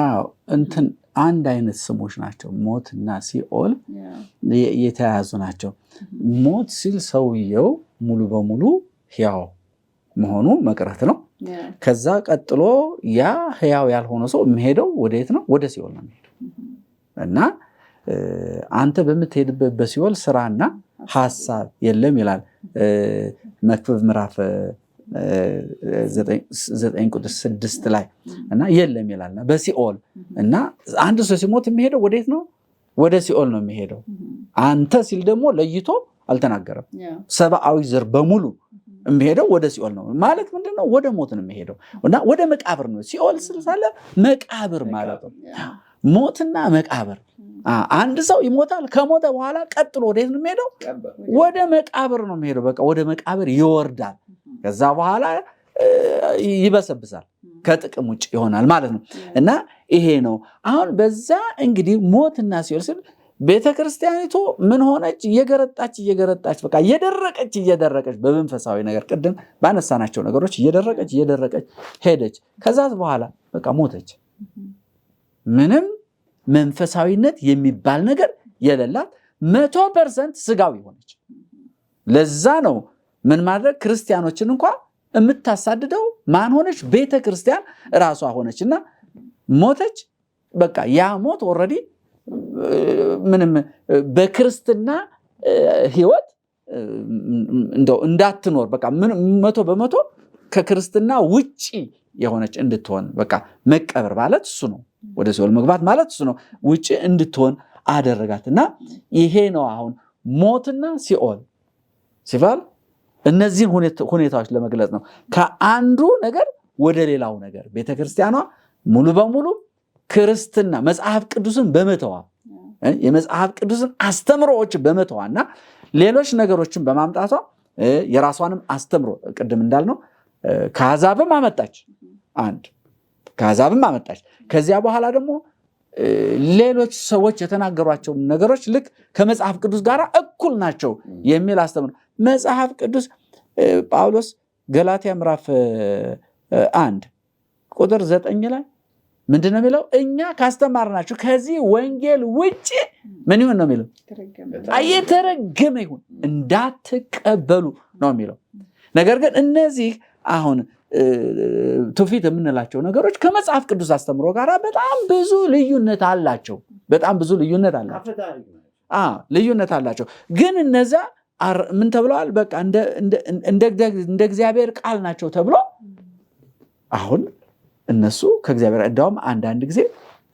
አንድ አይነት ስሞች ናቸው። ሞት እና ሲኦል የተያያዙ ናቸው። ሞት ሲል ሰውየው ሙሉ በሙሉ ሕያው መሆኑ መቅረት ነው። ከዛ ቀጥሎ ያ ሕያው ያልሆነ ሰው የሚሄደው ወደየት ነው? ወደ ሲኦል ነው የሚሄደው። እና አንተ በምትሄድበት በሲኦል ስራና ሐሳብ የለም ይላል መክብብ ምዕራፍ 9:6 ላይ እና የለም ይላልና በሲኦል እና አንድ ሰው ሲሞት የሚሄደው ወዴት ነው? ወደ ሲኦል ነው የሚሄደው። አንተ ሲል ደግሞ ለይቶ አልተናገረም። ሰብአዊ ዘር በሙሉ የሚሄደው ወደ ሲኦል ነው ማለት ምንድነው? ወደ ሞት ነው የሚሄደው እና ወደ መቃብር ነው። ሲኦል ስለ መቃብር ማለት ነው። ሞትና መቃብር። አንድ ሰው ይሞታል። ከሞተ በኋላ ቀጥሎ ወዴት ነው የሚሄደው? ወደ መቃብር ነው የሚሄደው። በቃ ወደ መቃብር ይወርዳል። ከዛ በኋላ ይበሰብሳል፣ ከጥቅም ውጭ ይሆናል ማለት ነው። እና ይሄ ነው አሁን በዛ እንግዲህ ሞትና ሲኦል ሲል ቤተክርስቲያኒቱ ምን ሆነች? እየገረጣች በቃ እየደረቀች በመንፈሳዊ ነገር ቅድም ባነሳናቸው ነገሮች እየደረቀች ሄደች። ከዛ በኋላ በቃ ሞተች። ምንም መንፈሳዊነት የሚባል ነገር የሌላት 100% ስጋዊ ሆነች። ለዛ ነው ምን ማድረግ ክርስቲያኖችን እንኳን የምታሳድደው ማን ሆነች? ቤተክርስቲያን ራሷ ሆነችና ሞተች። በቃ ያ ሞት ኦልሬዲ ምንም በክርስትና ህይወት እንደው እንዳትኖር በቃ 100% ከክርስትና ውጪ የሆነች እንድትሆን በቃ መቀበር ማለት እሱ ነው። ወደ ሲኦል መግባት ማለት እሱ ነው። ውጪ እንድትሆን አደረጋትና ይሄ ነው አሁን ሞትና ሲኦል ሲባል እነዚህን ሁኔታዎች ለመግለጽ ነው። ከአንዱ ነገር ወደ ሌላው ነገር ቤተክርስቲያኗ ሙሉ በሙሉ ክርስትና መጽሐፍ ቅዱስን በመተዋ የመጽሐፍ ቅዱስን አስተምሮዎች በመተዋና ሌሎች ነገሮችን በማምጣቷ የራሷንም አስተምሮ ቅድም እንዳልነው ከአሕዛብም አመጣች ከአሕዛብም አመጣች። ከዚያ በኋላ ደግሞ ሌሎች ሰዎች የተናገሯቸው ነገሮች ልክ ከመጽሐፍ ቅዱስ ጋር እኩል ናቸው የሚል አስተምሮ መጽሐፍ ቅዱስ ጳውሎስ ገላትያ ምዕራፍ 1 ቁጥር 9 ላይ ምንድነው የሚለው? እኛ ካስተማርናችሁ ከዚህ ወንጌል ውጪ ምን ይሁን ነው የሚለው? የተረገመ ይሁን እንዳትቀበሉ ነው የሚለው። ነገር ግን እነዚህ አሁን ትውፊት የምንላቸው ነገሮች ከመጽሐፍ ቅዱስ አስተምሮ ጋር በጣም ብዙ ልዩነት አላቸው። ልዩነት አላቸው። ግን እነዛ ምን ተብለዋል? በቃ እንደ እግዚአብሔር ቃል ናቸው ተብሎ አሁን እነሱ ከእግዚአብሔር እንደውም አንዳንድ ጊዜ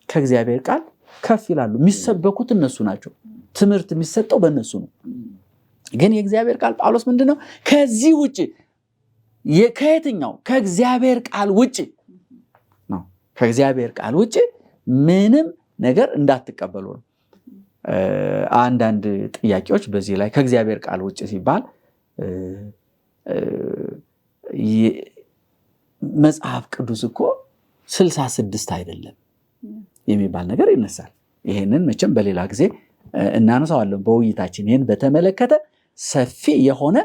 ከእግዚአብሔር ቃል ከፍ ይላሉ። የሚሰበኩት እነሱ ናቸው። ትምህርት የሚሰጠው በእነሱ ነው። ግን የእግዚአብሔር ቃል ጳውሎስ ምንድነው? ከዚህ ውጪ ከየትኛው ከእግዚአብሔር ቃል ውጪ ነው። ከእግዚአብሔር ቃል ውጪ ምንም ነገር እንዳትቀበሉ ነው። አንዳንድ ጥያቄዎች በዚህ ላይ ከእግዚአብሔር ቃል ውጪ ሲባል መጽሐፍ ቅዱስ እኮ 66 አይደለም የሚባል ነገር ይነሳል። ይሄንን መቼም በሌላ ጊዜ እናነሳዋለን በውይይታችን። ይሄን በተመለከተ ሰፊ የሆነ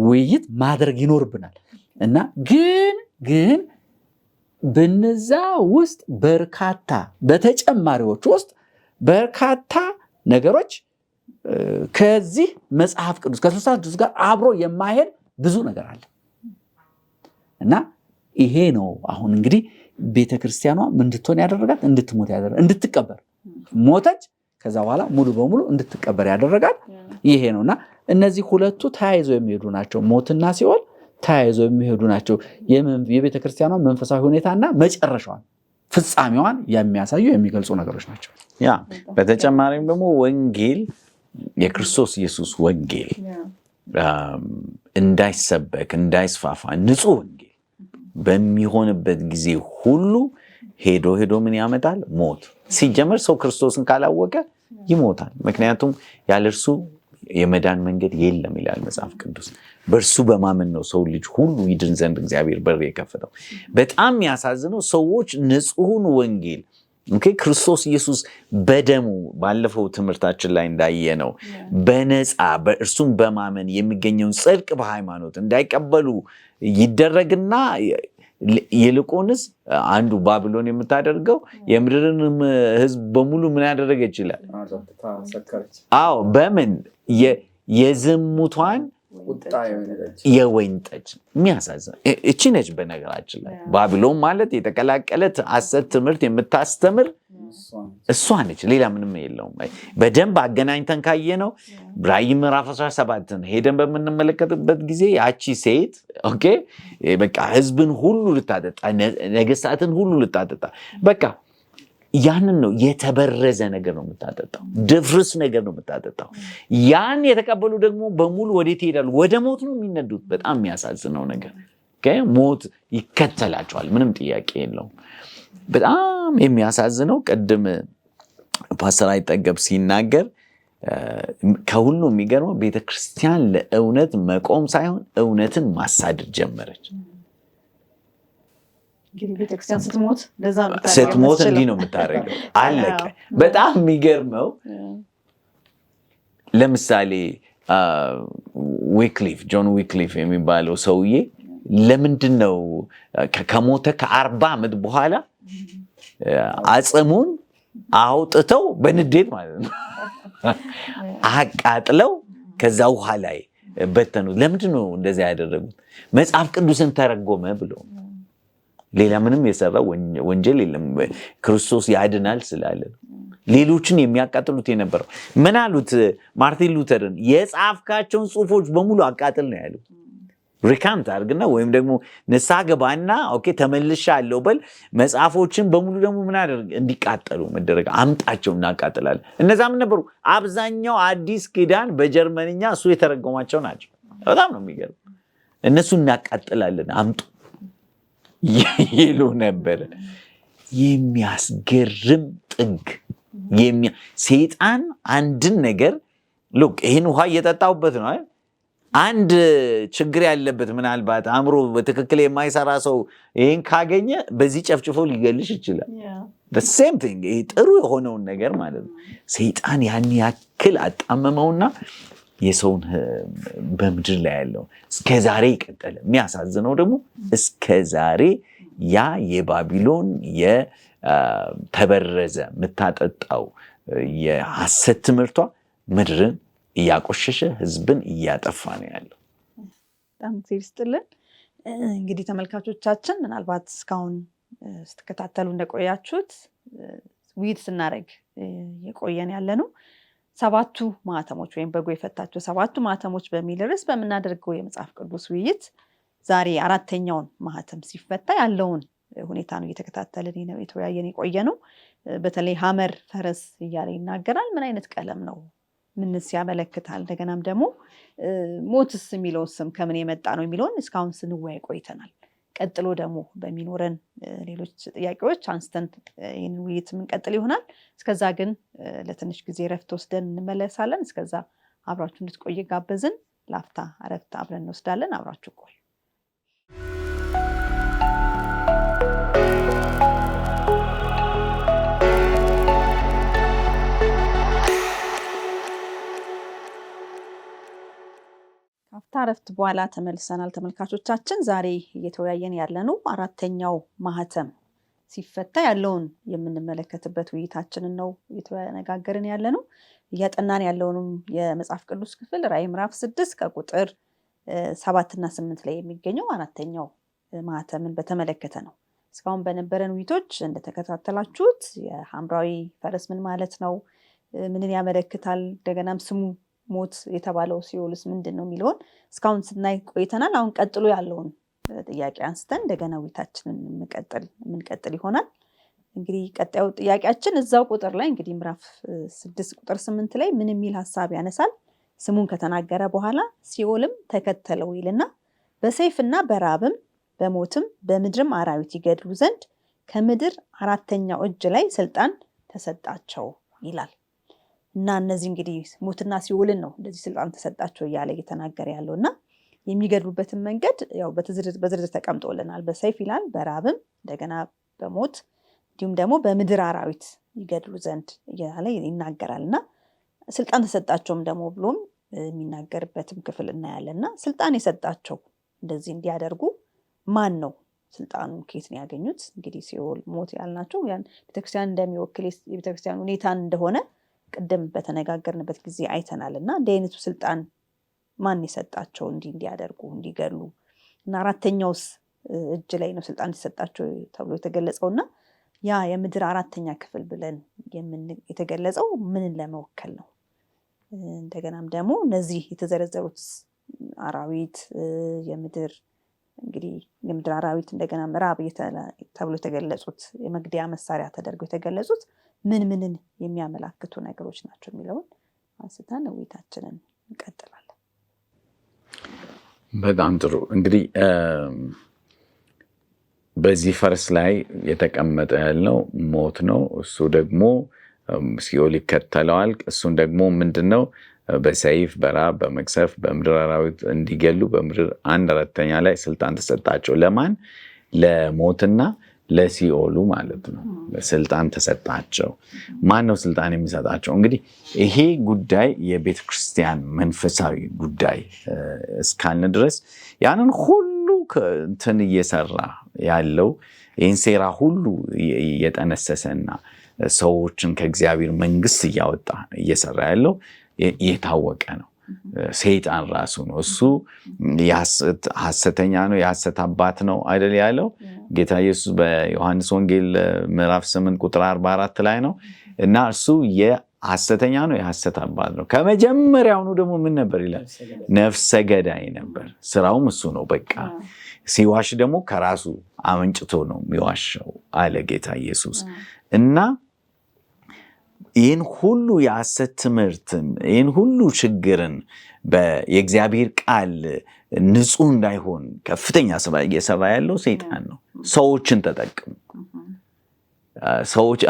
ውይይት ማድረግ ይኖርብናል እና ግን በነዛ ውስጥ በተጨማሪዎች ውስጥ በርካታ ነገሮች ከዚህ መጽሐፍ ቅዱስ ከ66 ጋር አብሮ የማይሄድ ብዙ ነገር አለ እና ይሄ ነው አሁን እንግዲህ ቤተክርስቲያኗ እንድትሆን ያደረጋት እንድትሞት ያደረጋት እንድትቀበር ሞተች። ከዛ በኋላ ሙሉ በሙሉ እንድትቀበር ያደረጋት ይሄ ነውና እነዚህ ሁለቱ ተያይዘው የሚሄዱ ናቸው። ሞትና ሲኦል ተያይዘው የሚሄዱ ናቸው። የቤተክርስቲያኗ መንፈሳዊ ሁኔታና መጨረሻዋን ፍጻሜዋን የሚያሳዩ የሚገልጹ ነገሮች ናቸው። ያ በተጨማሪም ደግሞ ወንጌል የክርስቶስ ኢየሱስ ወንጌል እንዳይሰበክ እንዳይስፋፋ ንጹህ ወንጌል በሚሆንበት ጊዜ ሁሉ ሄዶ ምን ያመጣል? ሞት። ሲጀመር ሰው ክርስቶስን ካላወቀ ይሞታል። ምክንያቱም ያለ እርሱ የመዳን መንገድ የለም ይላል መጽሐፍ ቅዱስ። በእርሱ በማመን ነው ሰው ልጅ ሁሉ ይድን ዘንድ እግዚአብሔር በር የከፈተው። በጣም የሚያሳዝነው ሰዎች ንጹሑን ወንጌል ክርስቶስ ኢየሱስ በደሙ ባለፈው ትምህርታችን ላይ እንዳየነው በነፃ በእርሱም በማመን የሚገኘውን ጽድቅ በሃይማኖት እንዳይቀበሉ ይደረግና ይልቁንስ አንዱ ባቢሎን የምታደርገው የምድርን ሕዝብ በሙሉ ምን ያደረገ ይችላል? አዎ በምን የዝሙቷን የወይን ጠጅ። የሚያሳዝን እቺ ነች። በነገራችን ላይ ባቢሎን ማለት የተቀላቀለ ሐሰት ትምህርት የምታስተምር እሷ ነች። ሌላ ምንም የለውም። በደንብ አገናኝተን ካየነው ራዕይ ምዕራፍ 17 ሄደን በምንመለከትበት ጊዜ ያቺ ሴት በቃ ህዝብን ሁሉ ልታጠጣ፣ ነገስታትን ሁሉ ልታጠጣ፣ በቃ ያንን ነው የተበረዘ ነገር ነው የምታጠጣው፣ ድፍርስ ነገር ነው የምታጠጣው። ያን የተቀበሉ ደግሞ በሙሉ ወዴት ይሄዳሉ? ወደ ሞት ነው የሚነዱት። በጣም የሚያሳዝነው ነገር ሞት ይከተላቸዋል። ምንም ጥያቄ የለውም። በጣም የሚያሳዝነው ቅድም ፓስተር አይጠገብ ሲናገር ከሁሉ የሚገርመው ቤተክርስቲያን ለእውነት መቆም ሳይሆን እውነትን ማሳደድ ጀመረች። ቤተክርስቲያን ስትሞት እንዲህ ነው የምታደርገው። አለቀ። በጣም የሚገርመው ለምሳሌ ጆን ዊክሊፍ የሚባለው ሰውዬ ለምንድን ነው ከሞተ ከ40 ዓመት በኋላ አጽሙን አውጥተው በንዴት ማለት ነው አቃጥለው ከዛ ውሃ ላይ በተኑት? ለምንድን ነው እንደዚያ ያደረጉት? መጽሐፍ ቅዱስን ተረጎመ ብሎ ሌላ ምንም የሰራው ወንጀል የለም። ክርስቶስ ያድናል ስላለ ሌሎችን የሚያቃጥሉት የነበረው ምን አሉት ማርቲን ሉተርን? የጻፍካቸውን ጽሁፎች በሙሉ አቃጥል ነው ያሉት። ሪካንት አድርግና ወይም ደግሞ ንስሐ ገባና ኦኬ ተመልሻለሁ በል። መጽሐፎችን በሙሉ ደግሞ ምን አደረግ? እንዲቃጠሉ መደረግ። አምጣቸው እናቃጥላለን። እነዛ ምን ነበሩ? አብዛኛው አዲስ ኪዳን በጀርመንኛ እሱ የተረጎማቸው ናቸው። በጣም ነው የሚገርም። እነሱ እናቃጥላለን አምጡ ይሉ ነበር። የሚያስገርም ጥግ። ሰይጣን አንድን ነገር ሉክ ይህን ውሃ እየጠጣሁበት ነው አይደል? አንድ ችግር ያለበት ምናልባት አእምሮ በትክክል የማይሰራ ሰው ይህን ካገኘ በዚህ ጨፍጭፎ ሊገልሽ ይችላል። the same thing ይሄ ጥሩ የሆነውን ነገር ማለት ነው። ሰይጣን ያን ያክል አጣመመውና የሰውን በምድር ላይ ያለው እስከዛሬ ይቀጥላል። የሚያሳዝነው ደግሞ እስከዛሬ ያ የባቢሎን የተበረዘ የምታጠጣው የሐሰት ትምህርቷ ምድርን እያቆሸሸ ህዝብን እያጠፋ ነው ያለው። በጣም እግዚአብሔር ይስጥልን። እንግዲህ ተመልካቾቻችን ምናልባት እስካሁን ስትከታተሉ እንደቆያችሁት ውይይት ስናደርግ የቆየን ያለ ነው ሰባቱ ማህተሞች ወይም በጎ የፈታቸው ሰባቱ ማህተሞች በሚል ርዕስ በምናደርገው የመጽሐፍ ቅዱስ ውይይት ዛሬ አራተኛውን ማህተም ሲፈታ ያለውን ሁኔታ ነው እየተከታተልን የተወያየን የቆየ ነው። በተለይ ሐመር ፈረስ እያለ ይናገራል። ምን አይነት ቀለም ነው? ምንስ ያመለክታል? እንደገናም ደግሞ ሞትስ የሚለው ስም ከምን የመጣ ነው የሚለውን እስካሁን ስንወያይ ቆይተናል። ቀጥሎ ደግሞ በሚኖረን ሌሎች ጥያቄዎች አንስተን ይህን ውይይት የምንቀጥል ይሆናል። እስከዛ ግን ለትንሽ ጊዜ ረፍት ወስደን እንመለሳለን። እስከዛ አብራችሁ እንድትቆይ ጋበዝን። ላፍታ ረፍት አብረን እንወስዳለን። አብራችሁ ቆዩ። ካፍታ ረፍት በኋላ ተመልሰናል። ተመልካቾቻችን ዛሬ እየተወያየን ያለነው አራተኛው ማህተም ሲፈታ ያለውን የምንመለከትበት ውይይታችንን ነው እየተነጋገርን ያለነው። እያጠናን ያለውንም የመጽሐፍ ቅዱስ ክፍል ራዕይ ምዕራፍ 6 ከቁጥር 7 እና 8 ላይ የሚገኘው አራተኛው ማህተምን በተመለከተ ነው። እስካሁን በነበረን ውይይቶች እንደተከታተላችሁት የሐምራዊ ፈረስ ምን ማለት ነው? ምንን ያመለክታል? እንደገናም ስሙ ሞት የተባለው ሲኦልስ ምንድን ነው የሚለውን እስካሁን ስናይ ቆይተናል። አሁን ቀጥሎ ያለውን ጥያቄ አንስተን እንደገና ውይይታችንን የምንቀጥል ይሆናል። እንግዲህ ቀጣዩ ጥያቄያችን እዛው ቁጥር ላይ እንግዲህ ምዕራፍ 6 ቁጥር 8 ላይ ምን የሚል ሐሳብ ያነሳል? ስሙን ከተናገረ በኋላ ሲኦልም ተከተለው ይልና በሰይፍና በራብም በሞትም በምድርም አራዊት ይገድሉ ዘንድ ከምድር አራተኛው እጅ ላይ ስልጣን ተሰጣቸው ይላል። እና እነዚህ እንግዲህ ሞትና ሲኦልን ነው እንደዚህ ስልጣን ተሰጣቸው እያለ እየተናገረ ያለው እና የሚገድሉበትን መንገድ ያው በዝርዝር ተቀምጦልናል። በሰይፍ ይላል፣ በራብም እንደገና በሞት እንዲሁም ደግሞ በምድር አራዊት ይገድሉ ዘንድ እያለ ይናገራል። እና ስልጣን ተሰጣቸውም ደግሞ ብሎም የሚናገርበትም ክፍል እናያለን። እና ስልጣን የሰጣቸው እንደዚህ እንዲያደርጉ ማን ነው? ስልጣኑን ከየት ነው ያገኙት? እንግዲህ ሲኦል ሞት ያልናቸው ያን ቤተክርስቲያን እንደሚወክል የቤተክርስቲያን ሁኔታን እንደሆነ ቅድም በተነጋገርንበት ጊዜ አይተናል። እና እንዲህ አይነቱ ስልጣን ማን የሰጣቸው እንዲያደርጉ እንዲገሉ? እና አራተኛውስ እጅ ላይ ነው ስልጣን የተሰጣቸው ተብሎ የተገለጸው። እና ያ የምድር አራተኛ ክፍል ብለን የተገለጸው ምንን ለመወከል ነው? እንደገናም ደግሞ እነዚህ የተዘረዘሩት አራዊት የምድር አራዊት እንደገና ምዕራብ ተብሎ የተገለጹት የመግደያ መሳሪያ ተደርገው የተገለጹት ምንን የሚያመላክቱ ነገሮች ናቸው የሚለውን አንስተን ውይይታችንን እንቀጥላለን። በጣም ጥሩ። እንግዲህ በዚህ ፈረስ ላይ የተቀመጠ ያለው ሞት ነው። እሱ ደግሞ ሲኦል ይከተለዋል። እሱን ደግሞ ምንድነው? በሰይፍ በራብ በመቅሰፍ በምድር አራዊት እንዲገሉ በምድር 1/4 ላይ ስልጣን ተሰጣቸው። ለማን? ለሞትና ለሲኦሉ ማለት ነው። ስልጣን ተሰጣቸው። ማን ነው ስልጣን የሚሰጣቸው? እንግዲህ ይሄ ጉዳይ የቤተ ክርስቲያን መንፈሳዊ ጉዳይ እስካልን ድረስ ያንን ሁሉ እንትን እየሰራ ያለው ይህን ሴራ ሁሉ እየጠነሰሰና ሰዎችን ከእግዚአብሔር መንግስት እያወጣ እየሰራ ያለው የታወቀ ነው። ሰይጣን ራሱ ነው። እሱ ሐሰተኛ ነው፣ የሐሰት አባት ነው አይደል ያለው። ጌታ ኢየሱስ በዮሐንስ ወንጌል ምዕራፍ 8 ቁጥር 44 ላይ ነው። እና እርሱ የሐሰተኛ ነው፣ የሐሰት አባት ነው። ከመጀመሪያውኑ ደግሞ ምን ነበር ይላል? ነፍሰ ገዳይ ነበር። ስራውም እሱ ነው። በቃ ሲዋሽ ደግሞ ከራሱ አመንጭቶ ነው የሚዋሸው አለ ጌታ ኢየሱስ። እና ይህን ሁሉ የሐሰት ትምህርትን ይህን ሁሉ ችግርን የእግዚአብሔር ቃል ንጹህ እንዳይሆን ከፍተኛ ስራ እየሰራ ያለው ሰይጣን ነው። ሰዎችን ተጠቅሙ። ሰዎች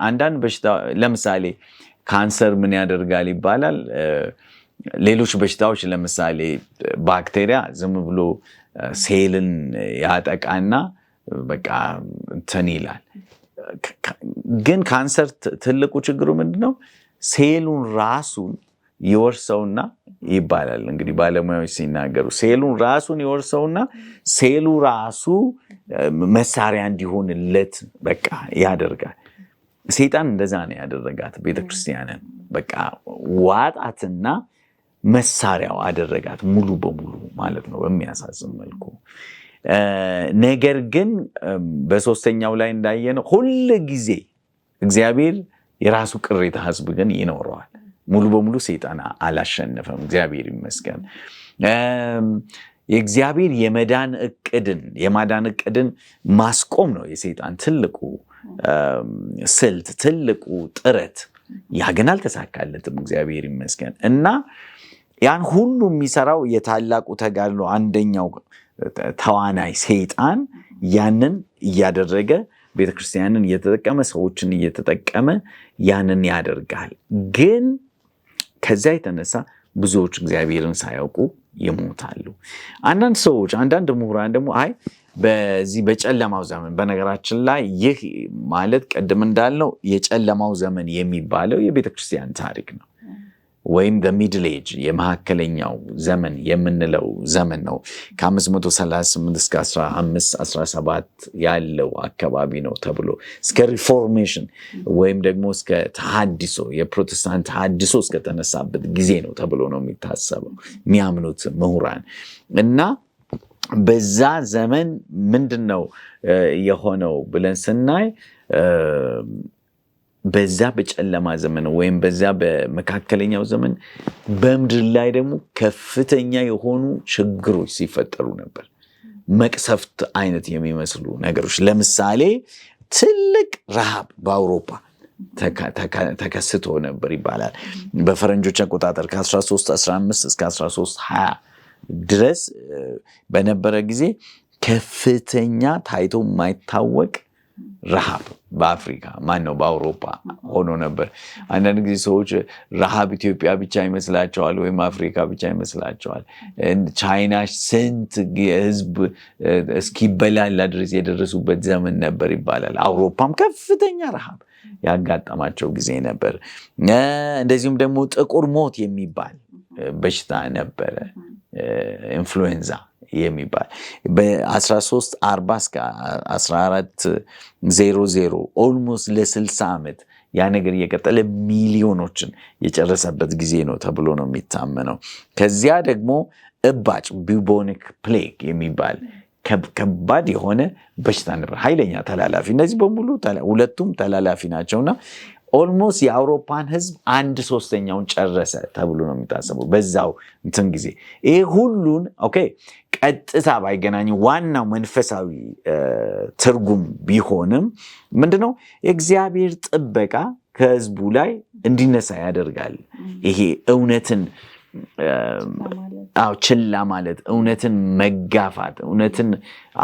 አንዳንድ በሽታ ለምሳሌ ካንሰር ምን ያደርጋል ይባላል። ሌሎች በሽታዎች ለምሳሌ ባክቴሪያ ዝም ብሎ ሴልን ያጠቃና በቃ እንትን ይላል። ግን ካንሰር ትልቁ ችግሩ ምንድነው? ሴሉን ራሱን ይወርሰውና ይባላል እንግዲህ ባለሙያዎች ሲናገሩ ሴሉን ራሱን ይወርሰውና ሴሉ ራሱ መሳሪያ እንዲሆንለት በቃ ያደርጋል። ሰይጣን እንደዛ ነው ያደረጋት ቤተክርስቲያንን። በቃ ዋጣትና መሳሪያው አደረጋት ሙሉ በሙሉ ማለት ነው በሚያሳዝን መልኩ። ነገር ግን በሶስተኛው ላይ እንዳየነው ሁሉ ጊዜ እግዚአብሔር የራሱ ቅሬታ ህዝብ ግን ይኖረዋል። ሙሉ በሙሉ ሰይጣን አላሸነፈም፣ እግዚአብሔር ይመስገን። የእግዚአብሔር የማዳን እቅድን ማስቆም ነው የሰይጣን ትልቁ ስልት፣ ትልቁ ጥረት። ያ ግን አልተሳካለትም፣ እግዚአብሔር ይመስገን። እና ያን ሁሉ የሚሰራው የታላቁ ተጋድሎ አንደኛው ተዋናይ ሰይጣን ያንን እያደረገ ቤተክርስቲያንን እየተጠቀመ ሰዎችን እየተጠቀመ ያንን ያደርጋል። ግን ከዚያ የተነሳ ብዙዎች እግዚአብሔርን ሳያውቁ ይሞታሉ። አንዳንድ ሰዎች አንዳንድ ምሁራን ደግሞ በዚህ በጨለማው ዘመን በነገራችን ላይ ይህ ማለት ቅድም እንዳልነው የጨለማው ዘመን የሚባለው የቤተክርስቲያን ታሪክ ነው ወይም ሚድል ኤጅ የመካከለኛው ዘመን የምንለው ዘመን ነው። ከ538 እስከ 1517 ያለው አካባቢ ነው ተብሎ እስከ ሪፎርሜሽን ወይም ደግሞ እስከ ተሐድሶ የፕሮቴስታንት ተሐድሶ እስከተነሳበት ጊዜ ነው ተብሎ ነው የሚታሰበው የሚያምኑት ምሁራን። እና በዛ ዘመን ምንድነው የሆነው ብለን ስናይ በዛ በጨለማ ዘመን ወይም በዛ በመካከለኛው ዘመን በምድር ላይ ደግሞ ከፍተኛ የሆኑ ችግሮች ሲፈጠሩ ነበር። መቅሰፍት አይነት የሚመስሉ ነገሮች፣ ለምሳሌ ትልቅ ረሃብ በአውሮፓ ተከስቶ ነበር ይባላል። በፈረንጆች አቆጣጠር ከ1315 እስከ 1320 ድረስ በነበረ ጊዜ ከፍተኛ ታይቶ የማይታወቅ ረሃብ በአፍሪካ በአውሮፓ ሆኖ ነበር። አንዳንድ ጊዜ ሰዎች ረሃብ ኢትዮጵያ ብቻ ይመስላቸዋል ወይም አፍሪካ ብቻ ይመስላቸዋል። ቻይና ስንት ህዝብ እስኪበላላ ድረስ የደረሱበት ዘመን ነበር ይባላል። አውሮፓም ከፍተኛ ረሃብ ያጋጠማቸው ጊዜ ነበር። እንደዚሁም ደግሞ ጥቁር ሞት የሚባል በሽታ ነበረ፣ ኢንፍሉዌንዛ የሚባል በ1340 እስከ 1400 ኦልሞስት ለ60 ዓመት ያ ነገር እየቀጠለ ሚሊዮኖችን የጨረሰበት ጊዜ ነው ተብሎ ነው የሚታመነው። ከዚያ ደግሞ እባጭ ቡቦኒክ ፕሌግ የሚባል ከባድ የሆነ በሽታ ነበር፣ ኃይለኛ ተላላፊ። እነዚህ በሙሉ ሁለቱም ተላላፊ ናቸውና ኦልሞስት የአውሮፓን ህዝብ 1/3 ጨረሰ ተብሎ ነው የሚታሰበው በዛው እንትን ጊዜ። ይሄ ሁሉን ቀጥታ ባይገናኝ ዋናው መንፈሳዊ ትርጉም ቢሆንም ምንድነው የእግዚአብሔር ጥበቃ ከህዝቡ ላይ እንዲነሳ ያደርጋል። ይሄ እውነትን ችላ ማለት፣ እውነትን መጋፋት፣ እውነትን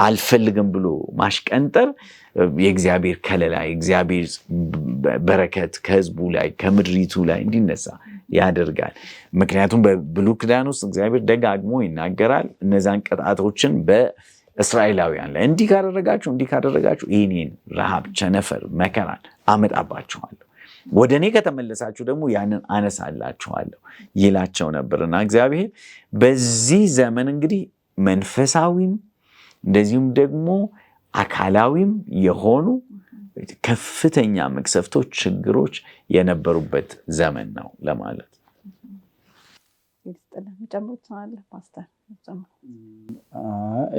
አልፈልግም ብሎ ማሽቀንጠር የእግዚአብሔር ከለላ የእግዚአብሔር በረከት ከህዝቡ ላይ ከምድሪቱ ላይ እንዲነሳ ያደርጋል። ምክንያቱም በብሉይ ኪዳን ውስጥ እግዚአብሔር ደጋግሞ ይናገራል። እነዛን ቅጣቶችን በእስራኤላውያን ላይ እንዲህ ካደረጋችሁ ይህን ረሃብ፣ ቸነፈር፣ መከራን አመጣባችኋለሁ፣ ወደ እኔ ከተመለሳችሁ ደግሞ ያንን አነሳላችኋለሁ ይላቸው ነበርና እግዚአብሔር በዚህ ዘመን እንግዲህ መንፈሳዊም እንደዚሁም ደግሞ አካላዊም የሆኑ ከፍተኛ መቅሰፍቶች፣ ችግሮች የነበሩበት ዘመን ነው ለማለት።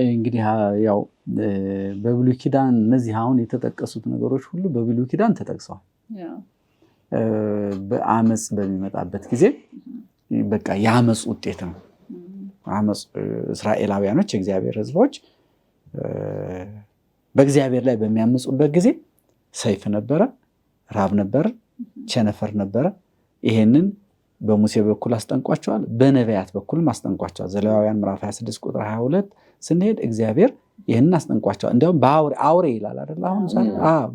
እንግዲህ ያው በብሉይ ኪዳን እነዚህ አሁን የተጠቀሱት ነገሮች ሁሉ በብሉይ ኪዳን ተጠቅሰዋል። በአመፅ በሚመጣበት ጊዜ በቃ የአመፅ ውጤት ነው። አመፅ እስራኤላውያኖች የእግዚአብሔር ሕዝቦች በእግዚአብሔር ላይ በሚያመፁበት ጊዜ ሰይፍ ነበረ፣ ራብ ነበረ፣ ቸነፈር ነበረ። ይሄንን በሙሴ በኩል አስጠንቋቸዋል፣ በነቢያት በኩልም አስጠንቋቸዋል። ዘሌዋውያን ምዕራፍ 26 ቁጥር 22 ስንሄድ እግዚአብሔር ይህንን አስጠንቋቸዋል። እንዲያውም አውሬ ይላል አይደል? አሁን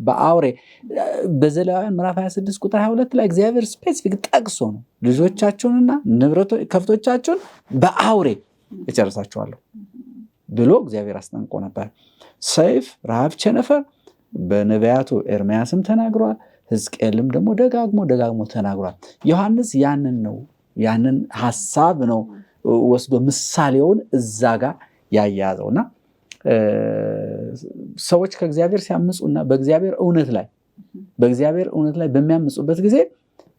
በአውሬ በዘሌዋውያን ምዕራፍ 26 ቁጥር 22 ላይ እግዚአብሔር ስፔሲፊክ ጠቅሶ ነው ልጆቻቸውንና ከብቶቻቸውን በአውሬ እጨርሳቸዋለሁ ብሎ እግዚአብሔር አስጠንቆ ነበር። ሰይፍ፣ ረሃብ፣ ቸነፈር በነቢያቱ ኤርምያስም ተናግሯል። ሕዝቅኤልም ደግሞ ደጋግሞ ተናግሯል። ዮሐንስ ያንን ሐሳብ ነው ወስዶ ምሳሌውን እዛ ጋር ያያዘውና ሰዎች ከእግዚአብሔር ሲያምፁና በእግዚአብሔር እውነት ላይ በሚያምፁበት ጊዜ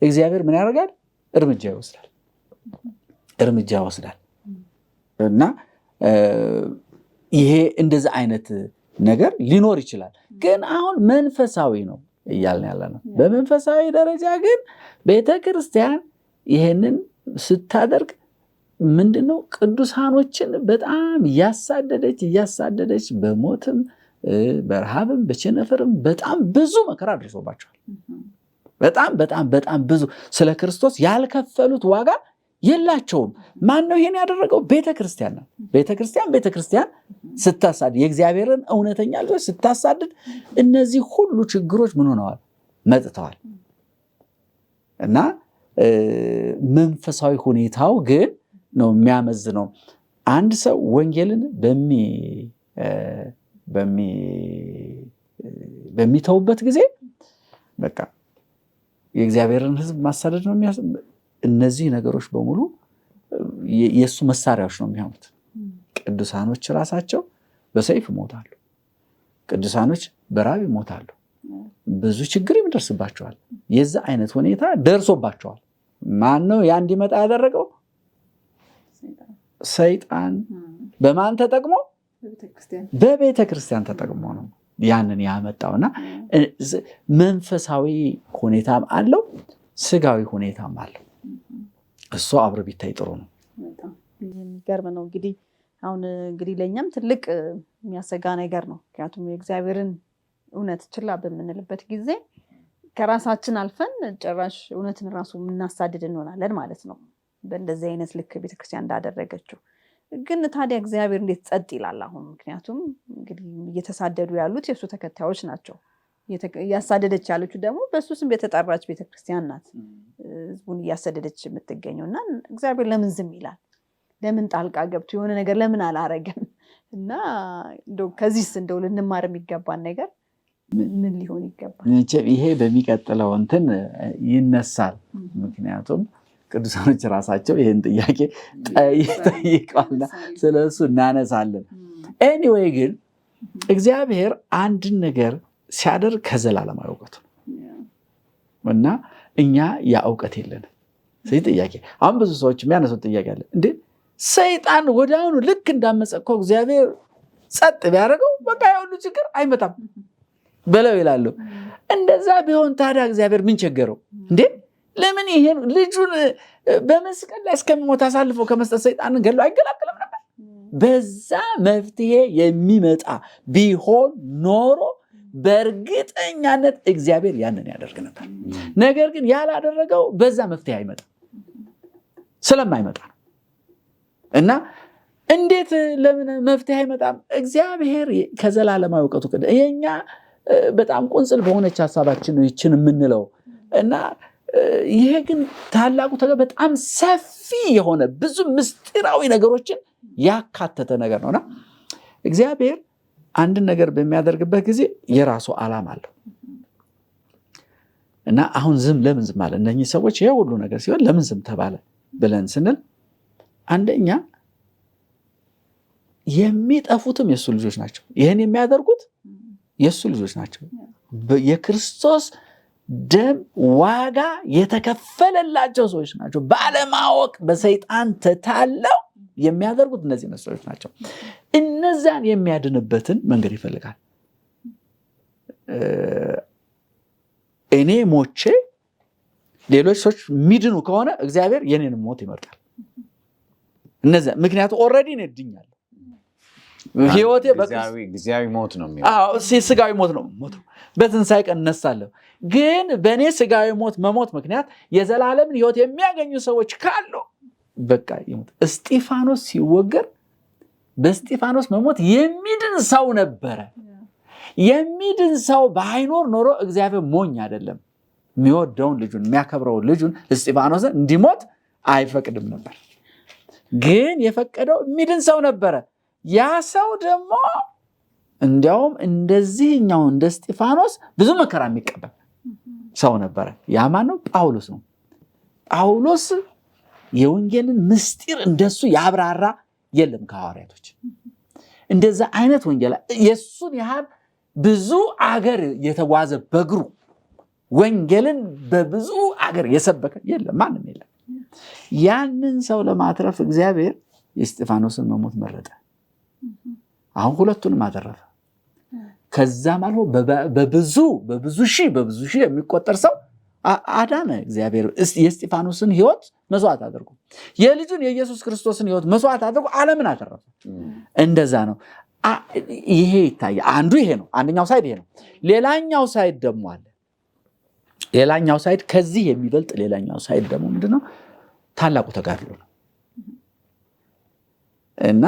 እግዚአብሔር ምን ያደርጋል? እርምጃ ይወስዳል። እና ይሄ እንደዚህ አይነት ነገር ሊኖር ይችላል። ግን አሁን መንፈሳዊ ነው እያልን ያለ ነው። በመንፈሳዊ ደረጃ ግን ቤተክርስቲያን ይሄንን ስታደርግ ምንድነው? ቅዱሳኖችን በጣም እያሳደደች በሞትም በረሃብም በቸነፈርም በጣም ብዙ መከራ አድርሶባቸዋል። በጣም ብዙ ስለ ክርስቶስ ያልከፈሉት ዋጋ የላቸውም። ማን ነው ይሄን ያደረገው? ቤተክርስቲያን ነው። ቤተክርስቲያን ስታሳድድ የእግዚአብሔርን እውነተኛ ልጆች ስታሳድድ እነዚህ ሁሉ ችግሮች ምን ሆነዋል? መጥተዋል። እና መንፈሳዊ ሁኔታው ግን ነው የሚያመዝነው። አንድ ሰው ወንጌልን በሚተውበት ጊዜ በቃ የእግዚአብሔርን ሕዝብ ማሳደድ ነው። እነዚህ ነገሮች በሙሉ የእሱ መሳሪያዎች ነው የሚሆኑት። ቅዱሳኖች ራሳቸው በሰይፍ ይሞታሉ። ቅዱሳኖች በራብ ይሞታሉ። ብዙ ችግር ይደርስባቸዋል። የዛ አይነት ሁኔታ ደርሶባቸዋል። ማን ነው ያ እንዲመጣ ያደረገው? ሰይጣን። በማን ተጠቅሞ? በቤተ ክርስቲያን ተጠቅሞ ነው ያንን ያመጣውና መንፈሳዊ ሁኔታም አለው፣ ስጋዊ ሁኔታም አለው። እሱ አብሮ ቢታይ ጥሩ ነው። የሚገርም ነው። እንግዲህ ለእኛም ትልቅ የሚያሰጋ ነገር ነው። ምክንያቱም የእግዚአብሔርን እውነት ችላ በምንልበት ጊዜ ከራሳችን አልፈን ጭራሽ እውነትን ራሱ የምናሳድድ እንሆናለን ማለት ነው። በእንደዚህ አይነት ልክ ቤተክርስቲያን እንዳደረገችው። ግን ታዲያ እግዚአብሔር እንዴት ጸጥ ይላል አሁን? ምክንያቱም እንግዲህ እየተሳደዱ ያሉት የእሱ ተከታዮች ናቸው። እያሳደደች ያለችው ደግሞ በእሱ ስም የተጠራች ቤተክርስቲያን ናት ህዝቡን እያሳደደች የምትገኘው። እና እግዚአብሔር ለምን ዝም ይላል? ለምን ጣልቃ ገብቶ የሆነ ነገር ለምን አላረገም? እና ከዚህስ እንደው ልንማር የሚገባን ነገር ምን ሊሆን ይገባል? ይሄ በሚቀጥለው እንትን ይነሳል። ምክንያቱም ቅዱሳኖች ራሳቸው ይህን ጥያቄ ጠይቀዋልና ስለሱ እናነሳለን። ኤኒዌይ ግን እግዚአብሔር አንድን ነገር ሲያደርግ ከዘላለማዊ እውቀቱ እና እኛ ያ እውቀት የለንም። ስለዚህ ጥያቄ አሁን ብዙ ሰዎች የሚያነሱት ጥያቄ አለ። እንዴ ሰይጣን ወዲያውኑ ልክ እንዳመፀ እኮ እግዚአብሔር ጸጥ ቢያደርገው በቃ ያሁሉ ችግር አይመጣም በለው ይላሉ። እንደዛ ቢሆን ታዲያ እግዚአብሔር ምን ቸገረው እንዴ? ለምን ይሄን ልጁን በመስቀል ላይ እስከሚሞት አሳልፎ ከመስጠት ሰይጣንን ገሎ አይገላግልም ነበር? በዛ መፍትሄ የሚመጣ ቢሆን ኖሮ በእርግጠኛነት እግዚአብሔር ያንን ያደርግ ነበር። ነገር ግን ያላደረገው በዛ መፍትሄ አይመጣም፣ ስለማይመጣ ነው። እና እንዴት ለምን መፍትሄ አይመጣም? እግዚአብሔር ከዘላለማዊ እውቀቱ የኛ በጣም ቁንጽል በሆነች ሀሳባችን ነው ይችን የምንለው። እና ይሄ ግን ታላቁ በጣም ሰፊ የሆነ ብዙ ምስጢራዊ ነገሮችን ያካተተ ነገር ነውና እግዚአብሔር አንድን ነገር በሚያደርግበት ጊዜ የራሱ ዓላማ አለው። እና አሁን ለምን ዝም አለ? እነኚህ ሰዎች ይሄ ሁሉ ነገር ሲሆን ለምን ዝም ተባለ ብለን ስንል አንደኛ የሚጠፉትም የሱ ልጆች ናቸው። ይህን የሚያደርጉት የሱ ልጆች ናቸው። የክርስቶስ ደም ዋጋ የተከፈለላቸው ሰዎች ናቸው። ባለማወቅ በሰይጣን ተታለው የሚያደርጉት እነዚህ ነፍሶች ናቸው። እነዛን የሚያድንበትን መንገድ ይፈልጋል። እኔ ሞቼ ሌሎች ሰዎች የሚድኑ ከሆነ እግዚአብሔር የኔን ሞት ይመርጣል። እነዚያ ምክንያቱም ኦልሬዲ ነው ድኛለሁ። ህይወቴ ጊዜያዊ ሞት ነው ስጋዊ ሞት ነው ሞት በትንሣኤ ቀን እነሳለሁ። ግን በእኔ ስጋዊ ሞት መሞት ምክንያት የዘላለምን ህይወት የሚያገኙ ሰዎች ካሉ በቃ ይሞት። እስጢፋኖስ ሲወገር በእስጢፋኖስ መሞት የሚድን ሰው ነበረ። የሚድን ሰው ባይኖር ኖሮ እግዚአብሔር ሞኝ አይደለም። የሚወደውን ልጁን የሚያከብረውን ልጁን እስጢፋኖስን እንዲሞት አይፈቅድም ነበር። ግን የፈቀደው የሚድን ሰው ነበረ። ያ ሰው ደግሞ እንዲያውም እንደዚህኛው እንደ እስጢፋኖስ ብዙ መከራ የሚቀበል ሰው ነበረ። ያ ማን ነው? ጳውሎስ ነው። ጳውሎስ የወንጌልን ምስጢር እንደሱ ያብራራ የለም ከሐዋርያቶች። እንደዛ አይነት ወንጌል የሱን ያህል ብዙ አገር የተጓዘ በእግሩ ወንጌልን በብዙ አገር የሰበከ የለም፣ ማንም የለም። ያንን ሰው ለማትረፍ እግዚአብሔር የእስጢፋኖስን መሞት መረጠ። አሁን ሁለቱንም አተረፈ። ከዛም አልፎ በብዙ ሺህ የሚቆጠር ሰው አዳነ እግዚአብሔር። የእስጢፋኖስን ህይወት መስዋዕት አድርጎ የልጁን የኢየሱስ ክርስቶስን ህይወት መስዋዕት አድርጎ ዓለምን አተረፈ። እንደዛ ነው። ይሄ ይታያል። አንዱ ይሄ ነው። አንደኛው ሳይድ ይሄ ነው። ሌላኛው ሳይድ ደግሞ አለ። ሌላኛው ሳይድ ከዚህ የሚበልጥ ሌላኛው ሳይድ ደግሞ ምንድነው? ታላቁ ተጋድሎ ነው። እና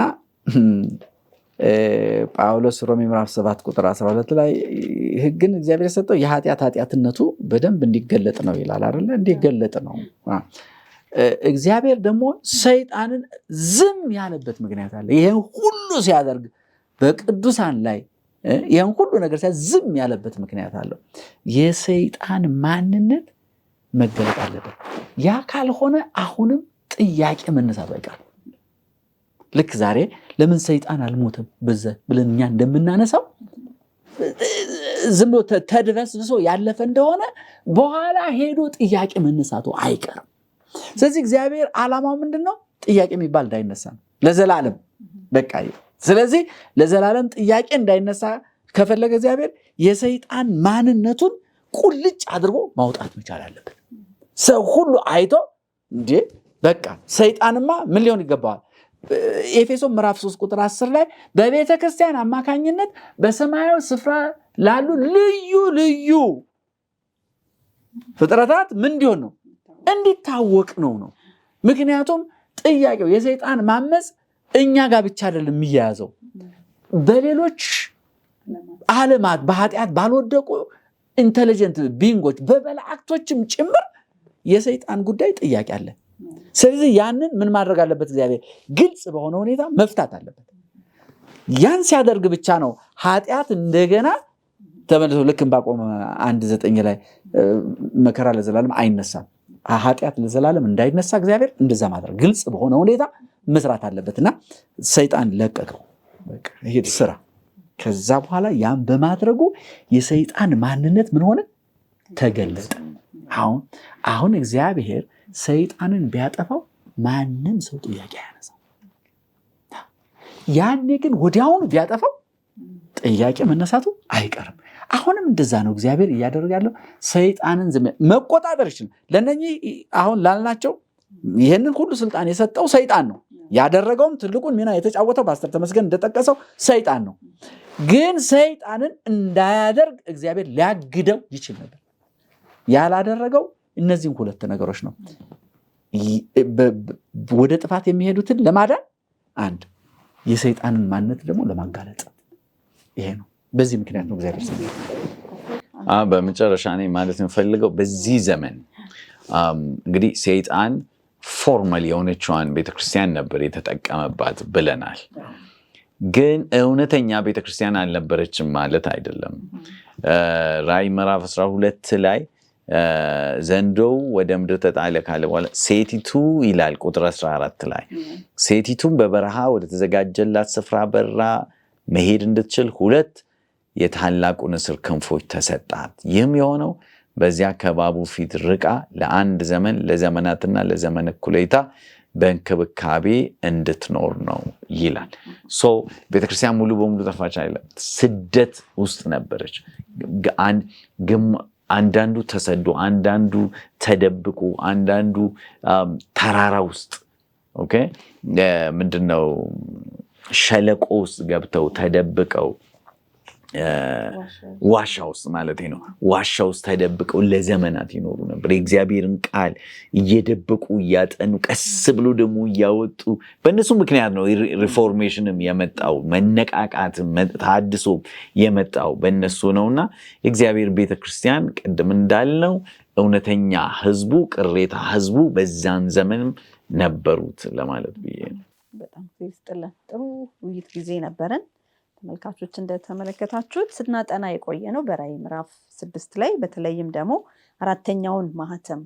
ጳውሎስ ሮሜ ምዕራፍ 7 ቁጥር 12 ላይ ህግን እግዚአብሔር የሰጠው ኃጢአትነቱ በደንብ እንዲገለጥ ነው ይላል አይደል? እንዲገለጥ ነው። እግዚአብሔር ደግሞ ሰይጣንን ዝም ያለበት ምክንያት አለ። ይሄን ሁሉ ሲያደርግ በቅዱሳን ላይ ይሄን ሁሉ ነገር ዝም ያለበት ምክንያት አለው። የሰይጣን ማንነት መገለጥ አለበት። ያ ካልሆነ አሁንም ጥያቄ መነሳት አይቀርም። ልክ ዛሬ ለምን ሰይጣን አልሞተም በዛ ብለን እኛ እንደምናነሳው ዝም ብሎ ተድበስብሶ ያለፈ እንደሆነ በኋላ ሄዶ ጥያቄ መነሳቱ አይቀርም። ስለዚህ እግዚአብሔር ዓላማው ምንድነው? ጥያቄ የሚባል እንዳይነሳ ነው ለዘላለም በቃ። ስለዚህ ለዘላለም ጥያቄ እንዳይነሳ ከፈለገ እግዚአብሔር የሰይጣን ማንነቱን ቁልጭ አድርጎ ማውጣት መቻል አለበት። ሰው ሁሉ አይቶ እንዴ በቃ ሰይጣንማ ምን ሊሆን ይገባዋል? ኤፌሶን ምዕራፍ 3 ቁጥር 10 ላይ በቤተ ክርስቲያን አማካኝነት በሰማያዊ ስፍራ ላሉ ልዩ ልዩ ፍጥረታት ምን እንዲሆን ነው? እንዲታወቅ ነው። ምክንያቱም ጥያቄው የሰይጣን ማመፅ እኛ ጋር ብቻ አይደለም የሚያያዘው፣ በሌሎች ዓለማት በኃጢአት ባልወደቁ ኢንተሊጀንት ቢንጎች በመላእክቶችም ጭምር የሰይጣን ጉዳይ ጥያቄ አለ። ስለዚህ ያንን ምን ማድረግ አለበት? እግዚአብሔር ግልጽ በሆነ ሁኔታ መፍታት አለበት። ያን ሲያደርግ ብቻ ነው ኃጢአት እንደገና ተመልሶ ልክ ዕንባቆም 1:9 ላይ መከራ ለዘላለም አይነሳም፣ ኃጢአት ለዘላለም እንዳይነሳ እግዚአብሔር እንደዛ ማድረግ ግልጽ በሆነ ሁኔታ መስራት አለበትና ሰይጣን ለቀቀው። በቃ ይሄ ስራ። ከዛ በኋላ ያን በማድረጉ የሰይጣን ማንነት ምን ሆነ? ተገለጠ። አሁን እግዚአብሔር ሰይጣንን ቢያጠፋው ማንም ሰው ጥያቄ አያነሳም። ያኔ ግን ወዲያውኑ ቢያጠፋው ጥያቄ መነሳቱ አይቀርም። አሁንም እንደዛ ነው እግዚአብሔር እያደረገ ያለው። ሰይጣንን መቆጣጠር ይችላል። ለእነኚህ አሁን ላልናቸው ይህንን ሁሉ ስልጣን የሰጠው ሰይጣን ነው። ያደረገውም ትልቁን ሚና የተጫወተው ፓስተር ተመስገን እንደጠቀሰው ሰይጣን ነው። ግን ሰይጣንን እንዳያደርግ እግዚአብሔር ሊያግደው ይችል ነበር። ያላደረገው እነዚህም ሁለት ነገሮች ነው። ወደ ጥፋት የሚሄዱትን ለማዳን አንድ፣ የሰይጣንን ማንነት ደግሞ ለማጋለጥ ይሄ ነው። በዚህ ምክንያት ነው እግዚአብሔር በመጨረሻ እኔ ማለት የምፈልገው በዚህ ዘመን እንግዲህ ሰይጣን ፎርማል የሆነችዋን ቤተክርስቲያን ነበር የተጠቀመባት ብለናል። ግን እውነተኛ ቤተክርስቲያን አልነበረችም ማለት አይደለም። ራዕይ ምዕራፍ 12 ላይ ዘንዶው ወደ ምድር ተጣለ ካለ በኋላ ሴቲቱ ይላል ቁጥር 14 ላይ ሴቲቱም በበረሃ ወደ ተዘጋጀላት ስፍራ በራ መሄድ እንድትችል 2 የታላቁ ንስር ክንፎች ተሰጣት። ይህም የሆነው በዚያ ከባቡ ፊት ርቃ ለአንድ ዘመን ለዘመናትና ለዘመን እኩሌታ በእንክብካቤ እንድትኖር ነው ይላል። ቤተክርስቲያን ሙሉ በሙሉ ጠፋች አይደለም፣ ስደት ውስጥ ነበረች። አንዳንዱ ተሰዶ፣ አንዳንዱ ተደብቆ፣ አንዳንዱ ተራራ ውስጥ ምንድነው ሸለቆ ውስጥ ገብተው ተደብቀው፣ ዋሻ ውስጥ ማለት ነው። ዋሻ ውስጥ ተደብቀው ለዘመናት ይኖሩ ነበር። የእግዚአብሔርን ቃል እየደበቁ እያጠኑ፣ ቀስ ብሎ ደግሞ እያወጡ። በእነሱ ምክንያት ነው ሪፎርሜሽንም የመጣው፣ መነቃቃት ታድሶ የመጣው በእነሱ ነውና የእግዚአብሔር ቤተክርስቲያን ቅድም እንዳልነው እውነተኛ ህዝቡ፣ ቅሬታ ህዝቡ በዛን ዘመንም ነበሩት ለማለት ብዬ ነው። በጣም ጥሩ ውይይት ጊዜ ነበረን። ተመልካቾች እንደተመለከታችሁት ስናጠና የቆየ ነው በራዕይ ምዕራፍ 6 ላይ በተለይም ደግሞ አራተኛውን ማህተም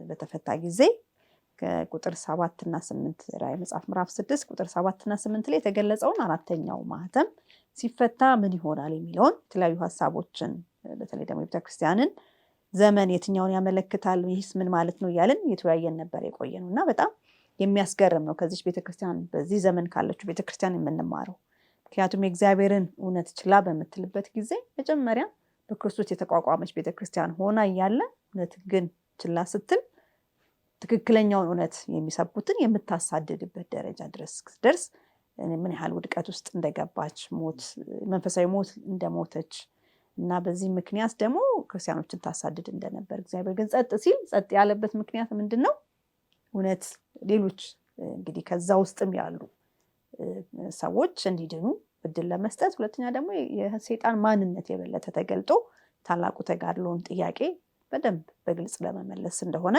በተፈታ ጊዜ ከቁጥር 7 እና 8 ራዕይ መጽሐፍ ምዕራፍ 6 ቁጥር 7 እና 8 ላይ የተገለጸውን አራተኛው ማህተም ሲፈታ ምን ይሆናል የሚለውን የተለያዩ ሀሳቦችን በተለይ ደግሞ የቤተክርስቲያንን ዘመን የትኛውን ያመለክታል፣ ይህስ ምን ማለት ነው እያልን የተወያየን ነበር የቆየ ነው እና በጣም የሚያስገርም ነው ከዚህ ቤተክርስቲያን በዚህ ዘመን ካለችው ቤተክርስቲያን የምንማረው። ምክንያቱም የእግዚአብሔርን እውነት ችላ በምትልበት ጊዜ መጀመሪያ በክርስቶስ የተቋቋመች ቤተክርስቲያን ሆና እያለ እውነት ግን ችላ ስትል ትክክለኛውን እውነት የሚሰብኩትን የምታሳድድበት ደረጃ ድረስ ደርስ ምን ያህል ውድቀት ውስጥ እንደገባች፣ መንፈሳዊ ሞት እንደሞተች እና በዚህ ምክንያት ደግሞ ክርስቲያኖችን ታሳድድ እንደነበር፣ እግዚአብሔር ግን ጸጥ ሲል ጸጥ ያለበት ምክንያት ምንድነው? እውነት ሌሎች እንግዲህ ከዛ ውስጥም ያሉ ሰዎች እንዲድኑ እድል ለመስጠት፣ ሁለተኛ ደግሞ የሰይጣን ማንነት የበለጠ ተገልጦ ታላቁ ተጋድሎን ጥያቄ በደንብ በግልጽ ለመመለስ እንደሆነ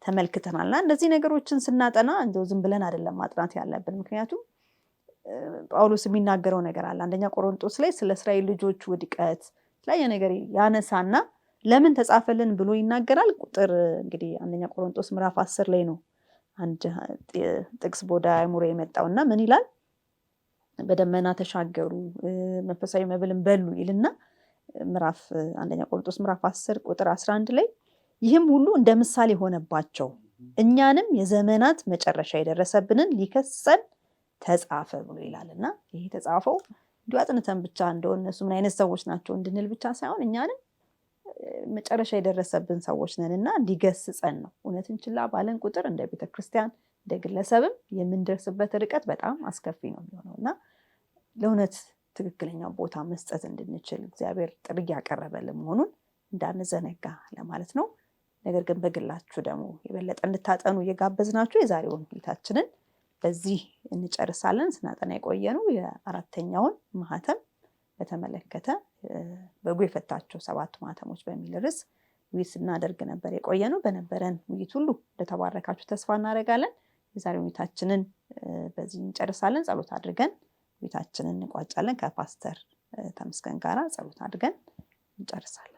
ተመልክተናልና እነዚህ ነገሮችን ስናጠና እንደው ዝም ብለን አይደለም ማጥናት ያለብን። ምክንያቱም ጳውሎስ የሚናገረው ነገር አለ። አንደኛ ቆሮንቶስ ላይ ስለ እስራኤል ልጆች ውድቀት ላይ ነገር ያነሳና ለምን ተጻፈልን ብሎ ይናገራል። ቁጥር እንግዲህ አንደኛ ቆሮንቶስ ምዕራፍ 10 ላይ ነው አንድ ጥቅስ ቦዳ አይሙሬ የመጣውና ምን ይላል? በደመና ተሻገሩ መንፈሳዊ መብልን በሉ ይልና አንደኛ ቆሮንቶስ ምዕራፍ 10 ቁጥር 11 ላይ ይህም ሁሉ እንደ ምሳሌ ሆነባቸው እኛንም የዘመናት መጨረሻ የደረሰብንን ሊከሰን ተጻፈ ብሎ ይላልና ይሄ ተጻፈው እንዲሁ አጥንተን ብቻ እንደው እነሱ ምን አይነት ሰዎች ናቸው እንድንል ብቻ ሳይሆን እኛንም መጨረሻ የደረሰብን ሰዎች ነንና እንዲገስጸን ነው። እውነትን ችላ ባለን ቁጥር እንደ ቤተክርስቲያን እንደ ግለሰብም የምንደርስበት ርቀት በጣም አስከፊ ነው የሚሆነውና ለእውነት ትክክለኛው ቦታ መስጠት እንድንችል እግዚአብሔር ጥሪ ያቀረበልን መሆኑን እንዳንዘነጋ ለማለት ነው። ነገር ግን በግላችሁ ደግሞ የበለጠ እንድታጠኑ እየጋበዝናችሁ የዛሬውን ውይይታችንን በዚህ እንጨርሳለን። ስናጠና የቆየነው የአራተኛውን ማህተም በተመለከተ በጉ የፈታቸው 7 ማህተሞች በሚል ርዕስ ውይይት ስናደርግ ነበር የቆየነው። በነበረን ውይይት ሁሉ እንደተባረካችሁ ተስፋ እናደርጋለን። የዛሬው ውይይታችንን በዚህ እንጨርሳለን። ጸሎት አድርገን ውይይታችንን እንቋጫለን። ከፓስተር ተመስገን ጋራ ጸሎት አድርገን እንጨርሳለን።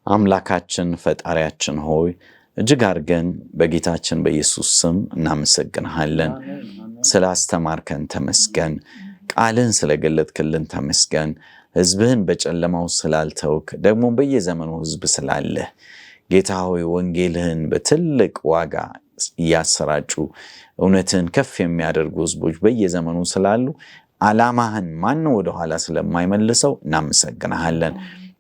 አምላካችን ፈጣሪያችን ሆይ እጅግ አድርገን በጌታችን በኢየሱስ ስም እናመሰግንሃለን። ስላስተማርከን ተመስገን። ቃልን ስለገለጥክልን ተመስገን። ህዝብህን በጨለማው ስላልተውክ ደግሞ በየዘመኑ ህዝብ ስላለህ ጌታ ሆይ ወንጌልህን በትልቅ ዋጋ እያሰራጩ እውነትን ከፍ የሚያደርጉ ህዝቦች በየዘመኑ ስላሉ ዓላማህን ማነው ወደኋላ ስለማይመልሰው እናመሰግንሃለን።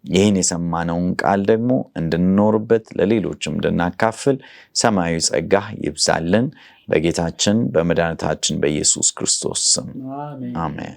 ይህን የሰማነውን ቃል ደግሞ እንድንኖርበት ለሌሎችም እንድናካፍል ሰማያዊ ጸጋህ ይብዛልን። በጌታችን በመድኃኒታችን በኢየሱስ ክርስቶስ ስም አሜን።